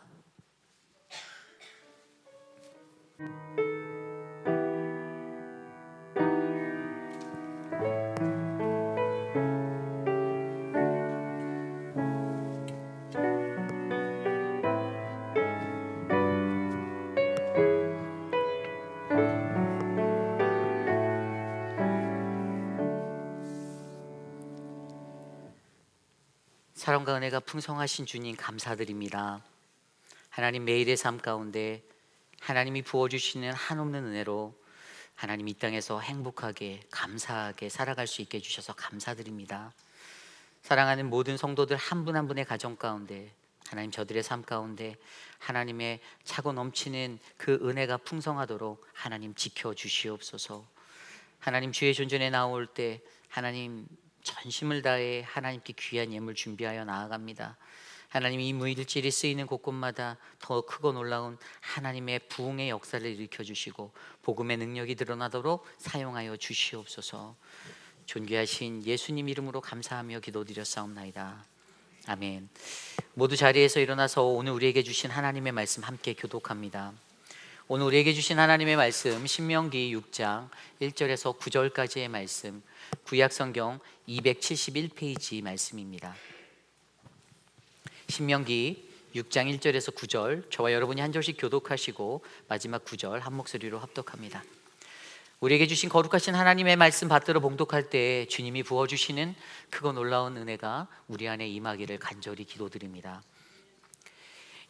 사랑과 은혜가 풍성하신 주님 감사드립니다. 하나님, 매일의 삶 가운데 하나님이 부어주시는 한없는 은혜로 하나님 이 땅에서 행복하게 감사하게 살아갈 수 있게 해주셔서 감사드립니다. 사랑하는 모든 성도들 한 분 한 분의 가정 가운데 하나님, 저들의 삶 가운데 하나님의 차고 넘치는 그 은혜가 풍성하도록 하나님 지켜주시옵소서. 하나님, 주의 존전에 나올 때 하나님 전심을 다해 하나님께 귀한 예물 준비하여 나아갑니다. 하나님, 이 물질이 쓰이는 곳곳마다 더 크고 놀라운 하나님의 부흥의 역사를 일으켜 주시고 복음의 능력이 드러나도록 사용하여 주시옵소서. 존귀하신 예수님 이름으로 감사하며 기도드렸사옵나이다. 아멘. 모두 자리에서 일어나서 오늘 우리에게 주신 하나님의 말씀 함께 교독합니다. 오늘 우리에게 주신 하나님의 말씀 신명기 6장 1절에서 9절까지의 말씀, 구약성경 271페이지 말씀입니다. 신명기 6장 1절에서 9절, 저와 여러분이 한 절씩 교독하시고 마지막 9절 한 목소리로 합독합니다. 우리에게 주신 거룩하신 하나님의 말씀 받들어 봉독할 때 주님이 부어주시는 크고 놀라운 은혜가 우리 안에 임하기를 간절히 기도드립니다.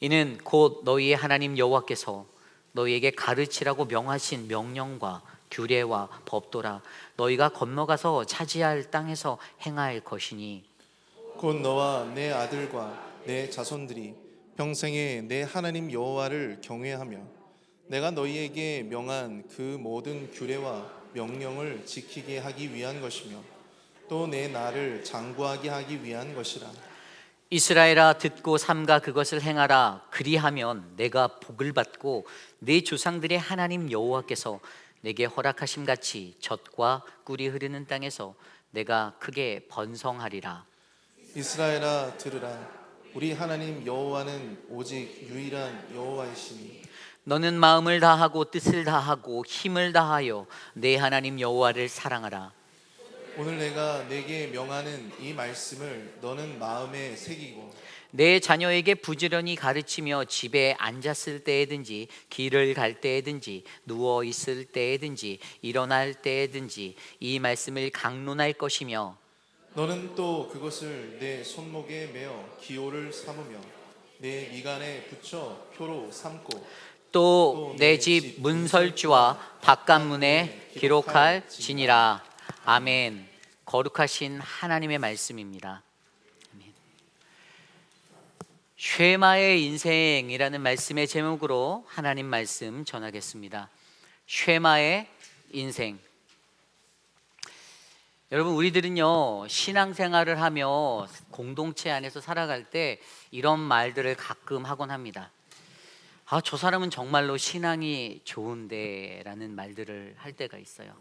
이는 곧 너희의 하나님 여호와께서 너희에게 가르치라고 명하신 명령과 규례와 법도라. 너희가 건너가서 차지할 땅에서 행할 것이니
곧 너와 내 아들과 내 자손들이 평생에 내 하나님 여호와를 경외하며 내가 너희에게 명한 그 모든 규례와 명령을 지키게 하기 위한 것이며 또 내 나를 장구하게 하기 위한 것이라.
이스라엘아 듣고 삼가 그것을 행하라. 그리하면 내가 복을 받고 네 조상들의 하나님 여호와께서 내게 허락하심 같이 젖과 꿀이 흐르는 땅에서 내가 크게 번성하리라.
이스라엘아 들으라. 우리 하나님 여호와는 오직 유일한 여호와이시니
너는 마음을 다하고 뜻을 다하고 힘을 다하여 내 하나님 여호와를 사랑하라.
오늘 내가 내게 명하는 이 말씀을 너는 마음에 새기고
내 자녀에게 부지런히 가르치며 집에 앉았을 때에든지 길을 갈 때에든지 누워 있을 때에든지 일어날 때에든지 이 말씀을 강론할 것이며
너는 또 그것을 내 손목에 메어 기호를 삼으며 내 미간에 붙여 표로 삼고
또 내 집 문설주와 바깥문에 기록할지니라. 아멘. 거룩하신 하나님의 말씀입니다. 아멘. 쉐마의 인생이라는 말씀의 제목으로 하나님 말씀 전하겠습니다. 쉐마의 인생. 여러분, 우리들은요 신앙생활을 하며 공동체 안에서 살아갈 때 이런 말들을 가끔 하곤 합니다. 아, 저 사람은 정말로 신앙이 좋은데 라는 말들을 할 때가 있어요.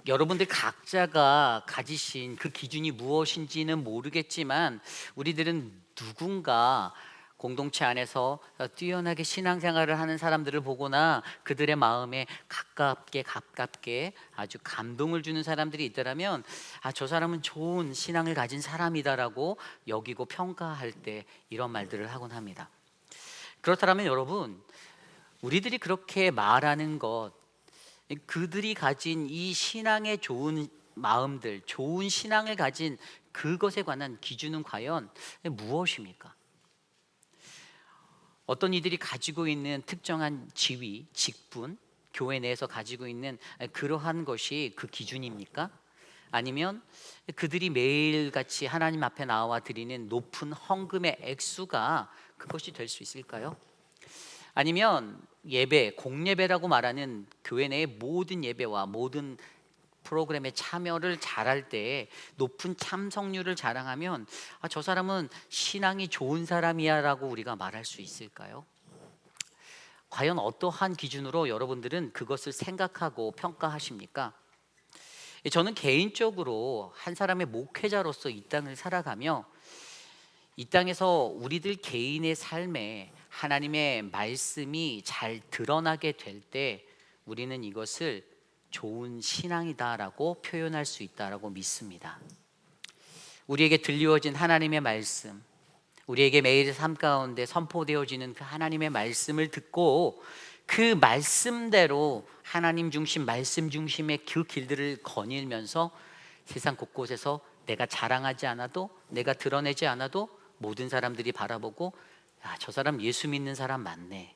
여러분들 각자가 가지신 그 기준이 무엇인지는 모르겠지만 우리들은 누군가 공동체 안에서 뛰어나게 신앙생활을 하는 사람들을 보거나 그들의 마음에 가깝게 아주 감동을 주는 사람들이 있더라면 아, 저 사람은 좋은 신앙을 가진 사람이다라고 여기고 평가할 때 이런 말들을 하곤 합니다. 그렇다면 여러분, 우리들이 그렇게 말하는 것, 그들이 가진 이 신앙의 좋은 마음들, 좋은 신앙을 가진 그것에 관한 기준은 과연 무엇입니까? 어떤 이들이 가지고 있는 특정한 지위, 직분, 교회 내에서 가지고 있는 그러한 것이 그 기준입니까? 아니면 그들이 매일같이 하나님 앞에 나와 드리는 높은 헌금의 액수가 그것이 될 수 있을까요? 아니면 예배, 공예배라고 말하는 교회 내의 모든 예배와 모든 프로그램에 참여를 잘할 때 높은 참석률을 자랑하면 아, 저 사람은 신앙이 좋은 사람이야 라고 우리가 말할 수 있을까요? 과연 어떠한 기준으로 여러분들은 그것을 생각하고 평가하십니까? 저는 개인적으로 한 사람의 목회자로서 이 땅을 살아가며 이 땅에서 우리들 개인의 삶에 하나님의 말씀이 잘 드러나게 될 때 우리는 이것을 좋은 신앙이다라고 표현할 수 있다라고 믿습니다. 우리에게 들려진 하나님의 말씀, 우리에게 매일의 삶 가운데 선포되어지는 그 하나님의 말씀을 듣고 그 말씀대로 하나님 중심, 말씀 중심의 그 길들을 거닐면서 세상 곳곳에서 내가 자랑하지 않아도, 내가 드러내지 않아도 모든 사람들이 바라보고 야, 저 사람 예수 믿는 사람 맞네,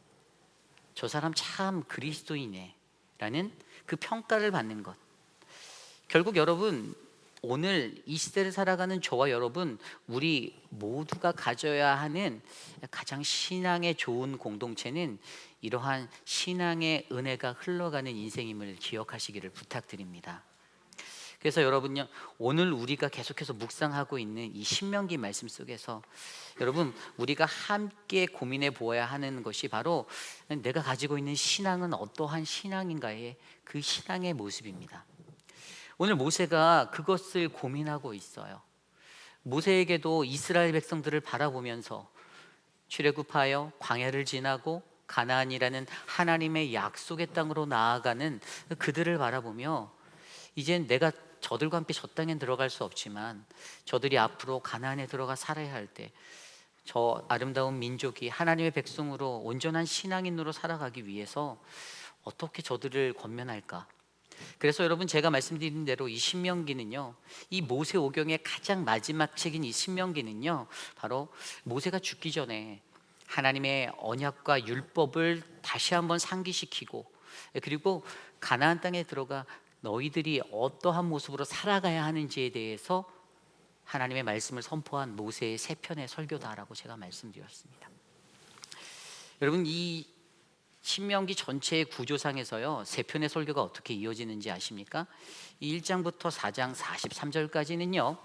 저 사람 참 그리스도이네 라는 그 평가를 받는 것. 결국 여러분, 오늘 이 시대를 살아가는 저와 여러분, 우리 모두가 가져야 하는 가장 신앙에 좋은 공동체는 이러한 신앙의 은혜가 흘러가는 인생임을 기억하시기를 부탁드립니다. 그래서 여러분요, 오늘 우리가 계속해서 묵상하고 있는 이 신명기 말씀 속에서 여러분, 우리가 함께 고민해 보아야 하는 것이 바로 내가 가지고 있는 신앙은 어떠한 신앙인가의 그 신앙의 모습입니다. 오늘 모세가 그것을 고민하고 있어요. 모세에게도 이스라엘 백성들을 바라보면서 출애굽하여 광야를 지나고 가나안이라는 하나님의 약속의 땅으로 나아가는 그들을 바라보며 이젠 내가 저들과 함께 저 땅에 들어갈 수 없지만 저들이 앞으로 가나안에 들어가 살아야 할 때 저 아름다운 민족이 하나님의 백성으로 온전한 신앙인으로 살아가기 위해서 어떻게 저들을 권면할까? 그래서 여러분, 제가 말씀드린 대로 이 신명기는요, 이 모세 오경의 가장 마지막 책인 이 신명기는요, 바로 모세가 죽기 전에 하나님의 언약과 율법을 다시 한번 상기시키고, 그리고 가나안 땅에 들어가 너희들이 어떠한 모습으로 살아가야 하는지에 대해서 하나님의 말씀을 선포한 모세의 세 편의 설교다라고 제가 말씀드렸습니다. 여러분, 이 신명기 전체의 구조상에서요, 세 편의 설교가 어떻게 이어지는지 아십니까? 이 1장부터 4장 43절까지는요,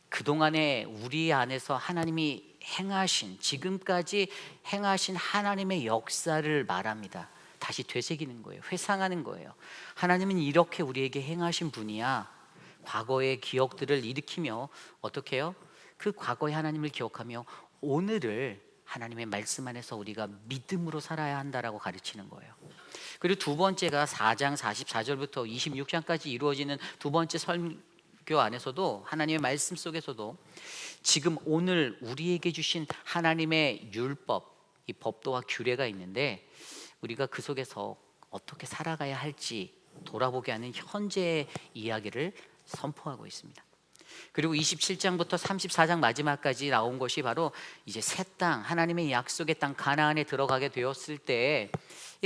그동안에 우리 안에서 하나님이 행하신, 지금까지 행하신 하나님의 역사를 말합니다. 다시 되새기는 거예요. 회상하는 거예요. 하나님은 이렇게 우리에게 행하신 분이야. 과거의 기억들을 일으키며 어떻게 해요? 그 과거의 하나님을 기억하며 오늘을 하나님의 말씀 안에서 우리가 믿음으로 살아야 한다라고 가르치는 거예요. 그리고 두 번째가 4장 44절부터 26장까지 이루어지는 두 번째 설교 안에서도, 하나님의 말씀 속에서도 지금 오늘 우리에게 주신 하나님의 율법, 이 법도와 규례가 있는데 우리가 그 속에서 어떻게 살아가야 할지 돌아보게 하는 현재의 이야기를 선포하고 있습니다. 그리고 27장부터 34장 마지막까지 나온 것이 바로 이제 새 땅, 하나님의 약속의 땅 가나안에 들어가게 되었을 때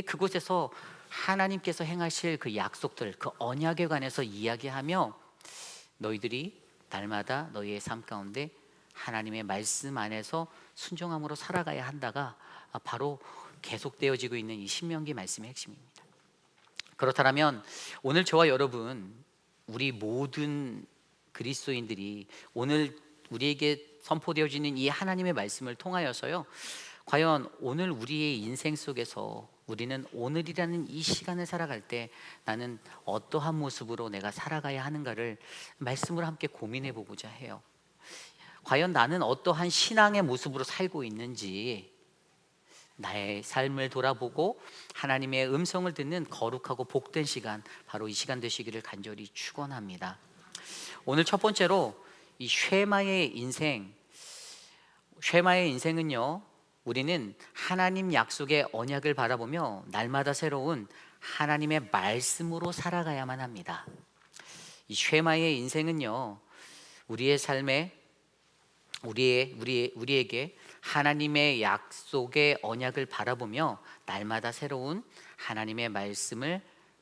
그곳에서 하나님께서 행하실 그 약속들, 그 언약에 관해서 이야기하며 너희들이 날마다 너희의 삶 가운데 하나님의 말씀 안에서 순종함으로 살아가야 한다가 바로 계속되어지고 있는 이 신명기 말씀의 핵심입니다. 그렇다면 오늘 저와 여러분, 우리 모든 그리스도인들이 오늘 우리에게 선포되어지는 이 하나님의 말씀을 통하여서요, 과연 오늘 우리의 인생 속에서 우리는 오늘이라는 이 시간을 살아갈 때 나는 어떠한 모습으로 내가 살아가야 하는가를 말씀으로 함께 고민해 보고자 해요. 과연 나는 어떠한 신앙의 모습으로 살고 있는지 나의 삶을 돌아보고 하나님의 음성을 듣는 거룩하고 복된 시간, 바로 이 시간 되시기를 간절히 축원합니다. 오늘 첫 번째로 이 쉐마의 인생은요, 우리는 하나님 약속의 언약을 바라보며 날마다 새로운 하나님의 말씀으로 살아가야만 합니다. 이 쉐마의 인생은요, 우리의 삶에 우리에게 하나님의 약속의 언약을 바라보며 날마다 새로운 하나님의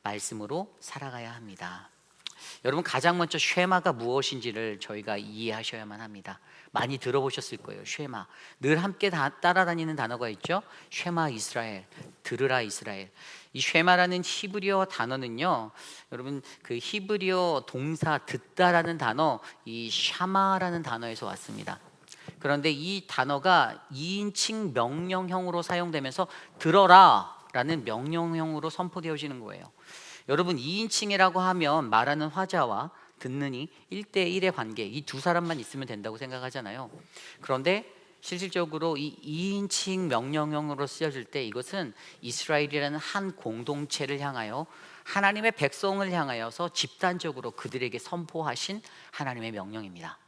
말씀으로 살아가야 합니다. 여러분, 가장 먼저 쉐마가 무엇인지를 저희가 이해하셔야만 합니다. 많이 들어보셨을 거예요. 쉐마, 늘 함께 따라다니는 단어가 있죠. 쉐마 이스라엘, 들으라 이스라엘. 이 쉐마라는 히브리어 단어는요, 여러분, 그 히브리어 동사 듣다라는 단어, 이 샤마라는 단어에서 왔습니다. 그런데 이 단어가 2인칭 명령형으로 사용되면서 들어라 라는 명령형으로 선포되어지는 거예요. 여러분, 2인칭이라고 하면 말하는 화자와 듣는 이 1대1의 관계, 이 두 사람만 있으면 된다고 생각하잖아요. 그런데 실질적으로 이 2인칭 명령형으로 쓰여질 때 이것은 이스라엘이라는 한 공동체를 향하여, 하나님의 백성을 향하여서 집단적으로 그들에게 선포하신 하나님의 명령입니다.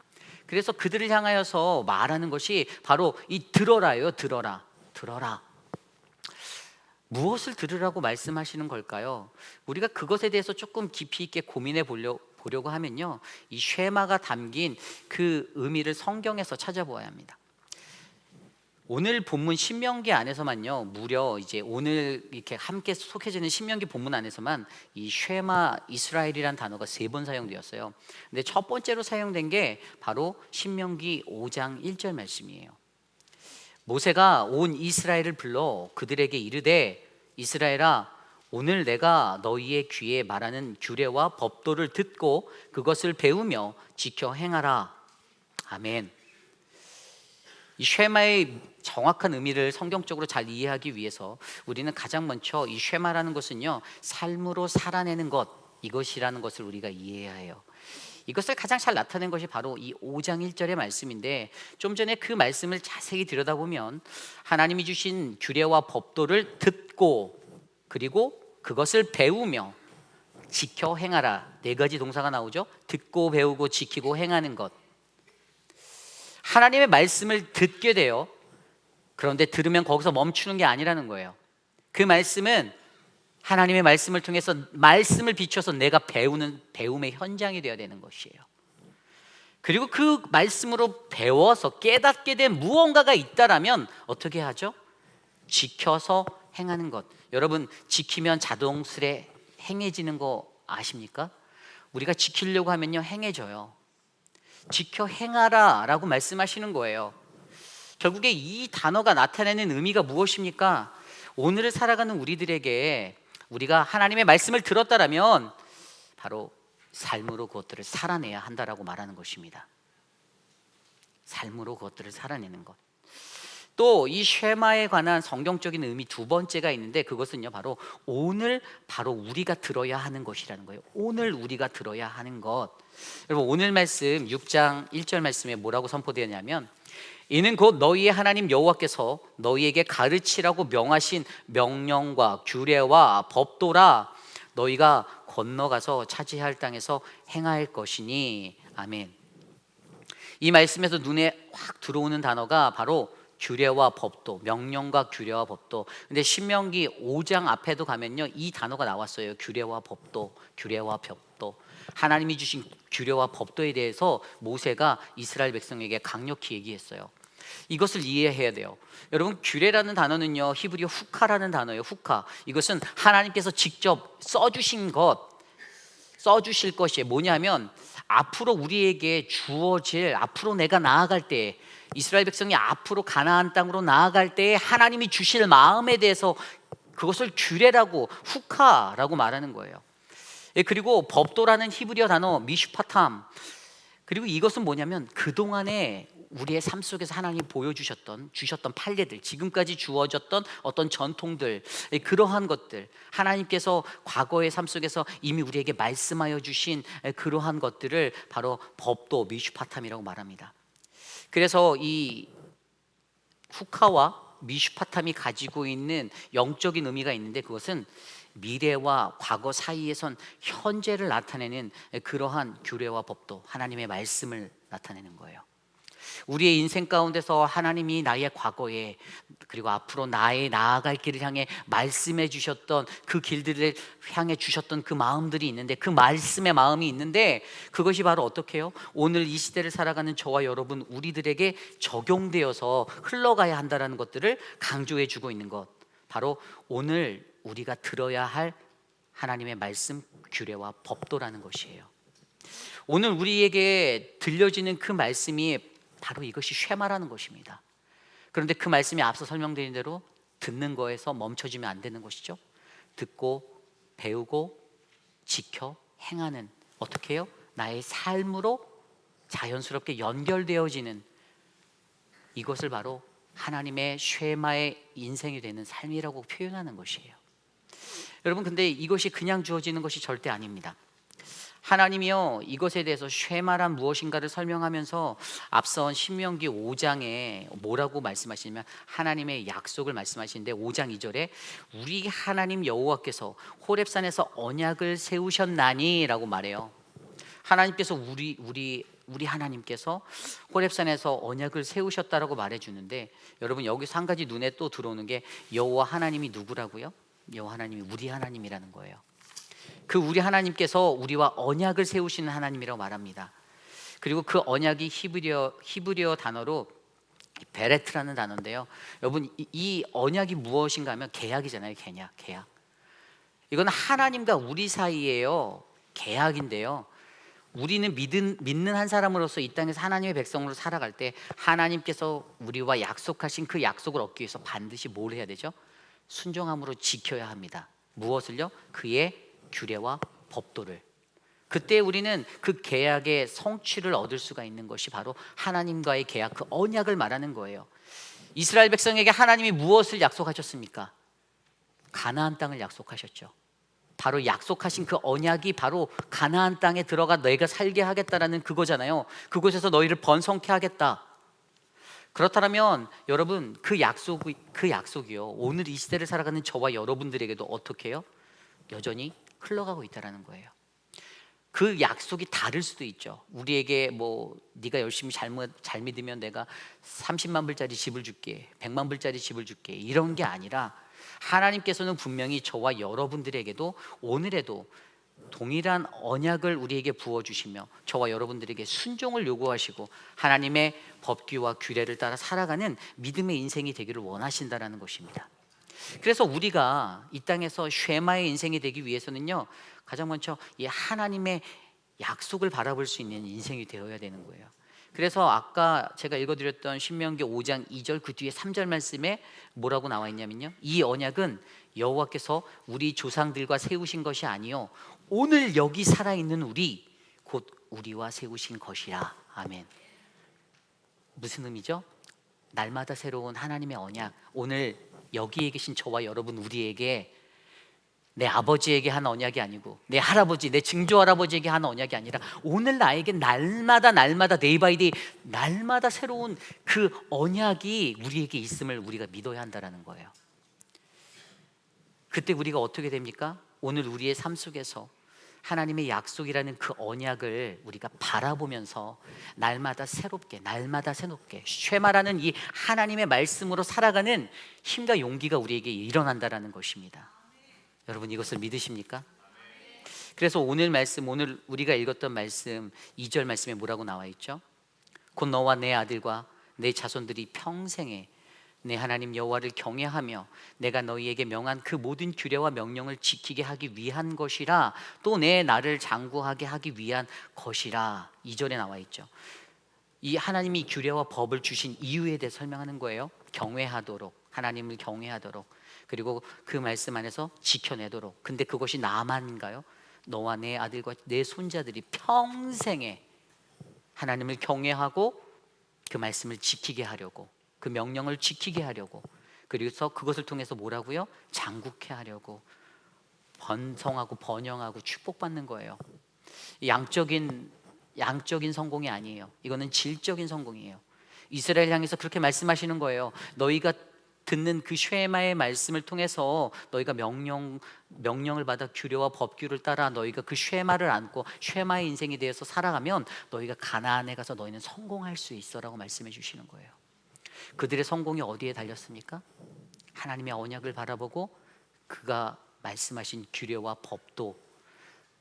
그래서 그들을 향하여서 말하는 것이 바로 이 들어라예요. 들어라. 무엇을 들으라고 말씀하시는 걸까요? 우리가 그것에 대해서 조금 깊이 있게 고민해 보려고 하면요, 이 쉐마가 담긴 그 의미를 성경에서 찾아보아야 합니다. 오늘 본문 신명기 안에서만요, 무려 이제 오늘 이렇게 함께 속해지는 신명기 본문 안에서만 이 쉐마 이스라엘이라는 단어가 3번 사용되었어요. 근데 첫 번째로 사용된 게 바로 신명기 5장 1절 말씀이에요. 모세가 온 이스라엘을 불러 그들에게 이르되, 이스라엘아, 오늘 내가 너희의 귀에 말하는 규례와 법도를 듣고 그것을 배우며 지켜 행하라. 아멘. 이 쉐마의 정확한 의미를 성경적으로 잘 이해하기 위해서 우리는 가장 먼저 이 쉐마라는 것은요, 삶으로 살아내는 것, 이것이라는 것을 우리가 이해해야 해요. 이것을 가장 잘 나타낸 것이 바로 이 5장 1절의 말씀인데, 좀 전에 그 말씀을 자세히 들여다보면 하나님이 주신 규례와 법도를 듣고 그리고 그것을 배우며 지켜 행하라, 4가지 동사가 나오죠. 듣고 배우고 지키고 행하는 것. 하나님의 말씀을 듣게 돼요. 그런데 들으면 거기서 멈추는 게 아니라는 거예요. 그 말씀은 하나님의 말씀을 통해서 말씀을 비춰서 내가 배우는 배움의 현장이 되어야 되는 것이에요. 그리고 그 말씀으로 배워서 깨닫게 된 무언가가 있다라면 어떻게 하죠? 지켜서 행하는 것. 여러분, 지키면 자동스레 행해지는 거 아십니까? 우리가 지키려고 하면요, 행해져요. 지켜 행하라 라고 말씀하시는 거예요. 결국에 이 단어가 나타내는 의미가 무엇입니까? 오늘을 살아가는 우리들에게 우리가 하나님의 말씀을 들었다라면 바로 삶으로 그것들을 살아내야 한다라고 말하는 것입니다. 삶으로 그것들을 살아내는 것. 또 이 쉐마에 관한 성경적인 의미 두 번째가 있는데, 그것은요 바로 오늘 바로 우리가 들어야 하는 것이라는 거예요. 오늘 우리가 들어야 하는 것. 여러분, 오늘 말씀 6장 1절 말씀에 뭐라고 선포되었냐면, 이는 곧 너희의 하나님 여호와께서 너희에게 가르치라고 명하신 명령과 규례와 법도라. 너희가 건너가서 차지할 땅에서 행할 것이니. 아멘. 이 말씀에서 눈에 확 들어오는 단어가 바로 규례와 법도, 명령과 규례와 법도. 근데 신명기 5장 앞에도 가면요 이 단어가 나왔어요. 규례와 법도, 규례와 법도. 하나님이 주신 규례와 법도에 대해서 모세가 이스라엘 백성에게 강력히 얘기했어요. 이것을 이해해야 돼요. 여러분, 규례라는 단어는요 히브리어 후카라는 단어예요. 후카. 이것은 하나님께서 직접 써주신 것, 써주실 것이 뭐냐면, 앞으로 우리에게 주어질, 앞으로 내가 나아갈 때, 이스라엘 백성이 앞으로 가나안 땅으로 나아갈 때 하나님이 주실 마음에 대해서 그것을 규례라고, 후카라고 말하는 거예요. 그리고 법도라는 히브리어 단어 미슈파탐. 그리고 이것은 뭐냐면, 그동안에 우리의 삶 속에서 하나님이 주셨던 판례들, 지금까지 주어졌던 어떤 전통들, 그러한 것들, 하나님께서 과거의 삶 속에서 이미 우리에게 말씀하여 주신 그러한 것들을 바로 법도, 미슈파탐이라고 말합니다. 그래서 이 후카와 미슈파탐이 가지고 있는 영적인 의미가 있는데, 그것은 미래와 과거 사이에선 현재를 나타내는 그러한 규례와 법도, 하나님의 말씀을 나타내는 거예요. 우리의 인생 가운데서 하나님이 나의 과거에, 그리고 앞으로 나의 나아갈 길을 향해 말씀해 주셨던 그 길들을 향해 주셨던 그 마음들이 있는데, 그 말씀의 마음이 있는데, 그것이 바로 어떻게 해요? 오늘 이 시대를 살아가는 저와 여러분, 우리들에게 적용되어서 흘러가야 한다는 것들을 강조해 주고 있는 것, 바로 오늘 우리가 들어야 할 하나님의 말씀, 규례와 법도라는 것이에요. 오늘 우리에게 들려지는 그 말씀이 바로 이것이 쉐마라는 것입니다. 그런데 그 말씀이 앞서 설명드린 대로 듣는 거에서 멈춰지면 안 되는 것이죠. 듣고 배우고 지켜 행하는, 어떻게 해요? 나의 삶으로 자연스럽게 연결되어지는, 이것을 바로 하나님의 쉐마의 인생이 되는 삶이라고 표현하는 것이에요. 여러분, 근데 이것이 그냥 주어지는 것이 절대 아닙니다. 하나님이요 이것에 대해서 쉐마란 무엇인가를 설명하면서 앞선 신명기 5장에 뭐라고 말씀하시냐면, 하나님의 약속을 말씀하시는데 5장 2절에 우리 하나님 여호와께서 호렙산에서 언약을 세우셨나니 라고 말해요. 하나님께서 우리 하나님께서 호렙산에서 언약을 세우셨다라고 말해주는데, 여러분 여기서 한 가지 눈에 또 들어오는 게, 여호와 하나님이 누구라고요? 여호와 하나님이 우리 하나님이라는 거예요. 그 우리 하나님께서 우리와 언약을 세우시는 하나님이라고 말합니다. 그리고 그 언약이 히브리어 단어로 베레트라는 단어인데요. 여러분, 이 언약이 무엇인가 하면 계약이잖아요. 계약. 이건 하나님과 우리 사이에요. 계약인데요. 우리는 믿는 한 사람으로서 이 땅에서 하나님의 백성으로 살아갈 때, 하나님께서 우리와 약속하신 그 약속을 얻기 위해서 반드시 뭘 해야 되죠? 순종함으로 지켜야 합니다. 무엇을요? 그의 규례와 법도를. 그때 우리는 그 계약의 성취를 얻을 수가 있는 것이 바로 하나님과의 계약, 그 언약을 말하는 거예요. 이스라엘 백성에게 하나님이 무엇을 약속하셨습니까? 가나안 땅을 약속하셨죠. 바로 약속하신 그 언약이 바로 가나안 땅에 들어가 너희가 살게 하겠다라는 그거잖아요. 그곳에서 너희를 번성케 하겠다. 그렇다면 여러분, 그 약속이요 오늘 이 시대를 살아가는 저와 여러분들에게도 어떻게 해요? 여전히 흘러가고 있다라는 거예요. 그 약속이 다를 수도 있죠. 우리에게 뭐 네가 열심히 잘 믿으면 내가 30만 불짜리 집을 줄게, 100만 불짜리 집을 줄게, 이런 게 아니라, 하나님께서는 분명히 저와 여러분들에게도 오늘에도 동일한 언약을 우리에게 부어주시며 저와 여러분들에게 순종을 요구하시고 하나님의 법규와 규례를 따라 살아가는 믿음의 인생이 되기를 원하신다라는 것입니다. 그래서 우리가 이 땅에서 쉐마의 인생이 되기 위해서는요, 가장 먼저 이 하나님의 약속을 바라볼 수 있는 인생이 되어야 되는 거예요. 그래서 아까 제가 읽어드렸던 신명기 5장 2절 그 뒤에 3절 말씀에 뭐라고 나와 있냐면요, 이 언약은 여호와께서 우리 조상들과 세우신 것이 아니요 오늘 여기 살아있는 우리 곧 우리와 세우신 것이라. 아멘. 무슨 의미죠? 날마다 새로운 하나님의 언약, 오늘 여기에 계신 저와 여러분 우리에게, 내 아버지에게 한 언약이 아니고 내 할아버지, 내 증조 할아버지에게 한 언약이 아니라 오늘 나에게 날마다 데이 바이 데이 날마다 새로운 그 언약이 우리에게 있음을 우리가 믿어야 한다는 거예요. 그때 우리가 어떻게 됩니까? 오늘 우리의 삶 속에서 하나님의 약속이라는 그 언약을 우리가 바라보면서 날마다 새롭게 쉐마라는 이 하나님의 말씀으로 살아가는 힘과 용기가 우리에게 일어난다는 것입니다. 여러분 이것을 믿으십니까? 그래서 오늘 말씀, 오늘 우리가 읽었던 말씀 2절 말씀에 뭐라고 나와 있죠? 곧 너와 내 아들과 내 자손들이 평생에 내 하나님 여호와를 경외하며 내가 너희에게 명한 그 모든 규례와 명령을 지키게 하기 위한 것이라, 또 내 나를 장구하게 하기 위한 것이라. 2절에 나와 있죠. 이 하나님이 규례와 법을 주신 이유에 대해 설명하는 거예요. 경외하도록, 하나님을 경외하도록, 그리고 그 말씀 안에서 지켜내도록. 근데 그것이 나만인가요? 너와 내 아들과 내 손자들이 평생에 하나님을 경외하고 그 말씀을 지키게 하려고, 그 명령을 지키게 하려고, 그래서 그것을 통해서 뭐라고요? 장국해 하려고, 번성하고 번영하고 축복받는 거예요. 양적인 성공이 아니에요. 이거는 질적인 성공이에요. 이스라엘 향해서 그렇게 말씀하시는 거예요. 너희가 듣는 그 쉐마의 말씀을 통해서 너희가 명령을 받아 규례와 법규를 따라 너희가 그 쉐마를 안고 쉐마의 인생에 대해서 살아가면 너희가 가나안에 가서 너희는 성공할 수 있어라고 말씀해 주시는 거예요. 그들의 성공이 어디에 달렸습니까? 하나님의 언약을 바라보고 그가 말씀하신 규례와 법도,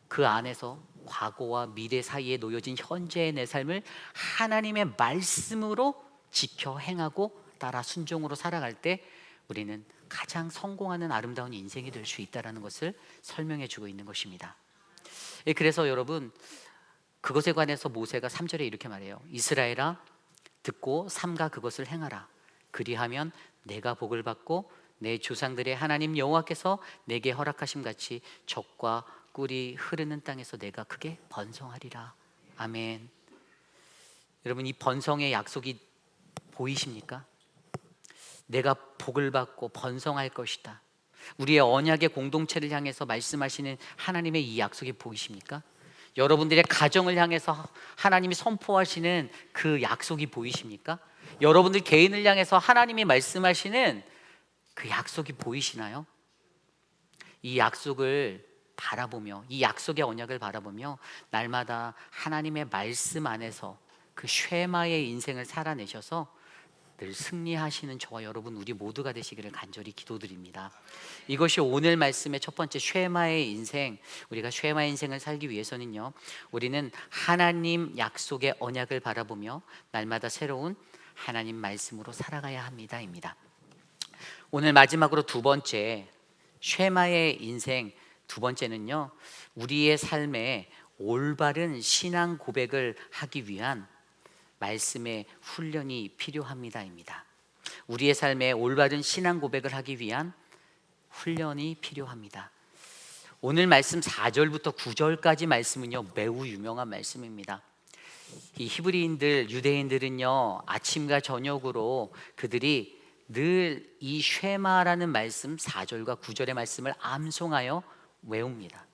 그 안에서 과거와 미래 사이에 놓여진 현재의 내 삶을 하나님의 말씀으로 지켜 행하고 따라 순종으로 살아갈 때 우리는 가장 성공하는 아름다운 인생이 될 수 있다는 것을 설명해 주고 있는 것입니다. 그래서 여러분, 그것에 관해서 모세가 3절에 이렇게 말해요. 이스라엘아, 듣고 삼가 그것을 행하라. 그리하면 내가 복을 받고 내 조상들의 하나님 여호와께서 내게 허락하심 같이 젖과 꿀이 흐르는 땅에서 내가 크게 번성하리라. 아멘. 여러분, 이 번성의 약속이 보이십니까? 내가 복을 받고 번성할 것이다. 우리의 언약의 공동체를 향해서 말씀하시는 하나님의 이 약속이 보이십니까? 여러분들의 가정을 향해서 하나님이 선포하시는 그 약속이 보이십니까? 여러분들 개인을 향해서 하나님이 말씀하시는 그 약속이 보이시나요? 이 약속을 바라보며, 이 약속의 언약을 바라보며 날마다 하나님의 말씀 안에서 그 쉐마의 인생을 살아내셔서 늘 승리하시는 저와 여러분 우리 모두가 되시기를 간절히 기도드립니다. 이것이 오늘 말씀의 첫 번째 쉐마의 인생. 우리가 쉐마의 인생을 살기 위해서는요, 우리는 하나님 약속의 언약을 바라보며 날마다 새로운 하나님 말씀으로 살아가야 합니다입니다. 오늘 마지막으로 두 번째 쉐마의 인생, 두 번째는요, 우리의 삶에 올바른 신앙 고백을 하기 위한 말씀의 훈련이 필요합니다입니다. 우리의 삶에 올바른 신앙 고백을 하기 위한 훈련이 필요합니다. 오늘 말씀 4절부터 9절까지 말씀은요, 매우 유명한 말씀입니다. 이 히브리인들, 유대인들은요, 아침과 저녁으로 그들이 늘 이 쉐마라는 말씀 4절과 9절의 말씀을 암송하여 외웁니다.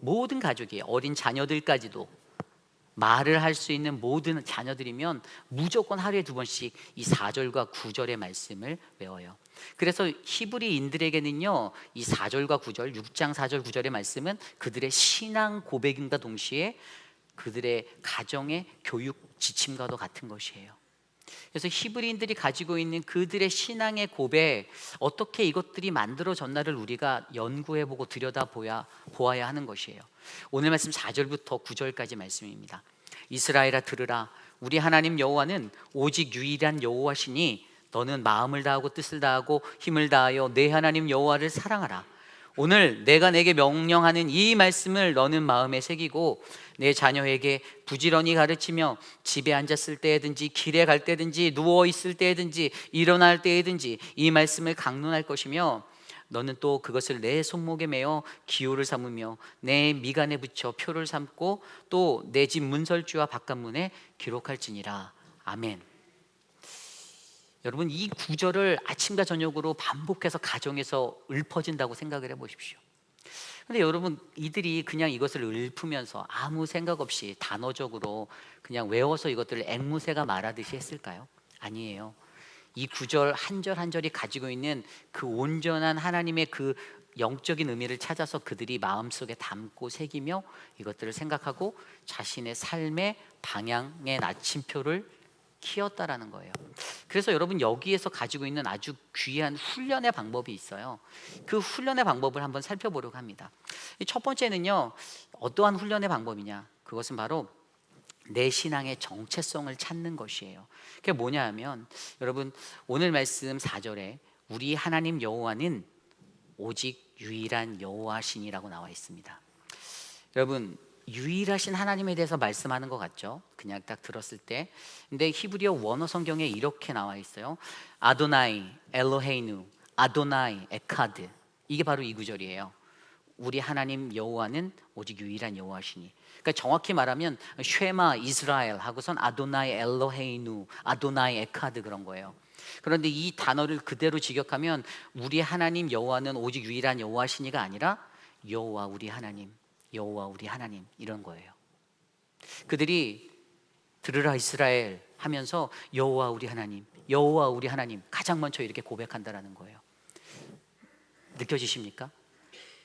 모든 가족이, 어린 자녀들까지도, 말을 할 수 있는 모든 자녀들이면 무조건 하루에 2번씩 이 4절과 9절의 말씀을 외워요. 그래서 히브리인들에게는요, 이 4절과 9절, 6장 4절 9절의 말씀은 그들의 신앙 고백인과 동시에 그들의 가정의 교육 지침과도 같은 것이에요. 그래서 히브리인들이 가지고 있는 그들의 신앙의 고백, 어떻게 이것들이 만들어졌나를 우리가 연구해보고 들여다보아야 하는 것이에요. 오늘 말씀 4절부터 9절까지 말씀입니다. 이스라엘아 들으라. 우리 하나님 여호와는 오직 유일한 여호와시니 너는 마음을 다하고 뜻을 다하고 힘을 다하여 내 하나님 여호와를 사랑하라. 오늘 내가 내게 명령하는 이 말씀을 너는 마음에 새기고 내 자녀에게 부지런히 가르치며 집에 앉았을 때든지 길에 갈 때든지 누워 있을 때든지 일어날 때든지 이 말씀을 강론할 것이며 너는 또 그것을 내 손목에 매어 기호를 삼으며 내 미간에 붙여 표를 삼고 또 내 집 문설주와 바깥문에 기록할지니라. 아멘. 여러분, 이 구절을 아침과 저녁으로 반복해서 가정에서 읊어진다고 생각을 해보십시오. 근데 여러분, 이들이 그냥 이것을 읊으면서 아무 생각 없이 단어적으로 그냥 외워서 이것들을 앵무새가 말하듯이 했을까요? 아니에요. 이 구절 한 절 한 절이 가지고 있는 그 온전한 하나님의 그 영적인 의미를 찾아서 그들이 마음속에 담고 새기며 이것들을 생각하고 자신의 삶의 방향의 나침표를 키웠다라는 거예요. 그래서 여러분, 여기에서 가지고 있는 아주 귀한 훈련의 방법이 있어요. 그 훈련의 방법을 한번 살펴보려고 합니다. 첫 번째는요, 어떠한 훈련의 방법이냐? 그것은 바로 내 신앙의 정체성을 찾는 것이에요. 그게 뭐냐 하면, 여러분, 오늘 말씀 4절에 우리 하나님 여호와는 오직 유일한 여호와시니라고 나와 있습니다. 여러분, 유일하신 하나님에 대해서 말씀하는 것 같죠? 그냥 딱 들었을 때. 근데 히브리어 원어 성경에 이렇게 나와 있어요. 아도나이 엘로헤이누 아도나이 에카드. 이게 바로 이 구절이에요. 우리 하나님 여호와는 오직 유일한 여호와시니. 그러니까 정확히 말하면 쉐마 이스라엘 하고선 아도나이 엘로헤이누 아도나이 에카드 그런 거예요. 그런데 이 단어를 그대로 직역하면 우리 하나님 여호와는 오직 유일한 여호와시니가 아니라 여호와 우리 하나님, 여호와 우리 하나님, 이런 거예요. 그들이 들으라 이스라엘 하면서 여호와 우리 하나님, 여호와 우리 하나님 가장 먼저 이렇게 고백한다라는 거예요. 느껴지십니까?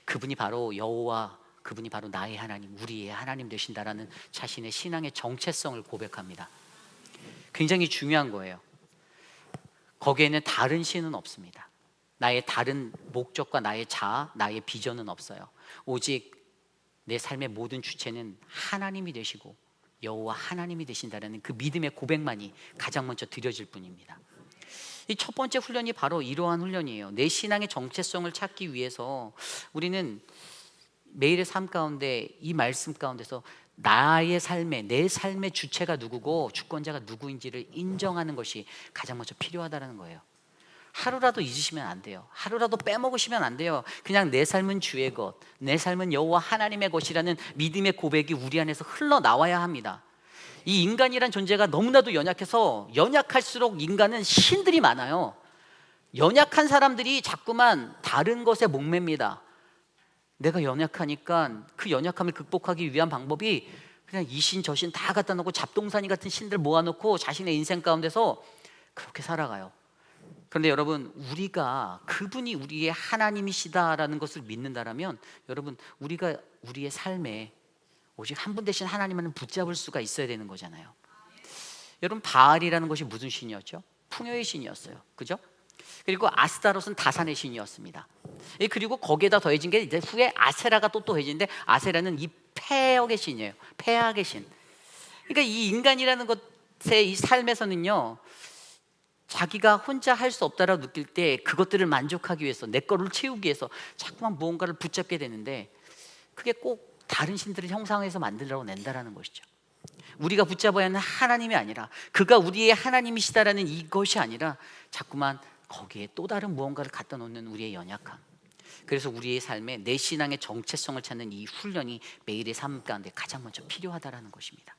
그분이 바로 여호와, 그분이 바로 나의 하나님, 우리의 하나님 되신다라는 자신의 신앙의 정체성을 고백합니다. 굉장히 중요한 거예요. 거기에는 다른 신은 없습니다. 나의 다른 목적과 나의 자아, 나의 비전은 없어요. 오직 내 삶의 모든 주체는 하나님이 되시고 여호와 하나님이 되신다는 그 믿음의 고백만이 가장 먼저 드려질 뿐입니다. 이 첫 번째 훈련이 바로 이러한 훈련이에요. 내 신앙의 정체성을 찾기 위해서 우리는 매일의 삶 가운데 이 말씀 가운데서 나의 삶의, 내 삶의 주체가 누구고 주권자가 누구인지를 인정하는 것이 가장 먼저 필요하다는 거예요. 하루라도 잊으시면 안 돼요. 하루라도 빼먹으시면 안 돼요. 그냥 내 삶은 주의 것, 내 삶은 여호와 하나님의 것이라는 믿음의 고백이 우리 안에서 흘러나와야 합니다. 이 인간이란 존재가 너무나도 연약해서 연약할수록 인간은 신들이 많아요. 연약한 사람들이 자꾸만 다른 것에 목맵니다. 내가 연약하니까 그 연약함을 극복하기 위한 방법이 그냥 이 신 저 신 다 갖다 놓고 잡동사니 같은 신들 모아놓고 자신의 인생 가운데서 그렇게 살아가요. 그런데 여러분, 우리가 그분이 우리의 하나님이시다라는 것을 믿는다라면 여러분, 우리가 우리의 삶에 오직 한 분 대신 하나님만을 붙잡을 수가 있어야 되는 거잖아요. 여러분, 바알이라는 것이 무슨 신이었죠? 풍요의 신이었어요. 그죠? 그리고 아스타롯은 다산의 신이었습니다. 그리고 거기에다 더해진 게 이제 후에 아세라가 또 더해지는데 아세라는 이 폐역의 신이에요. 폐악의 신. 그러니까 이 인간이라는 것의 이 삶에서는요, 자기가 혼자 할 수 없다라고 느낄 때 그것들을 만족하기 위해서 내 거를 채우기 위해서 자꾸만 무언가를 붙잡게 되는데 그게 꼭 다른 신들을 형상해서 만들려고 낸다라는 것이죠. 우리가 붙잡아야 하는 하나님이 아니라 그가 우리의 하나님이시다라는 이것이 아니라 자꾸만 거기에 또 다른 무언가를 갖다 놓는 우리의 연약함. 그래서 우리의 삶에 내 신앙의 정체성을 찾는 이 훈련이 매일의 삶 가운데 가장 먼저 필요하다라는 것입니다.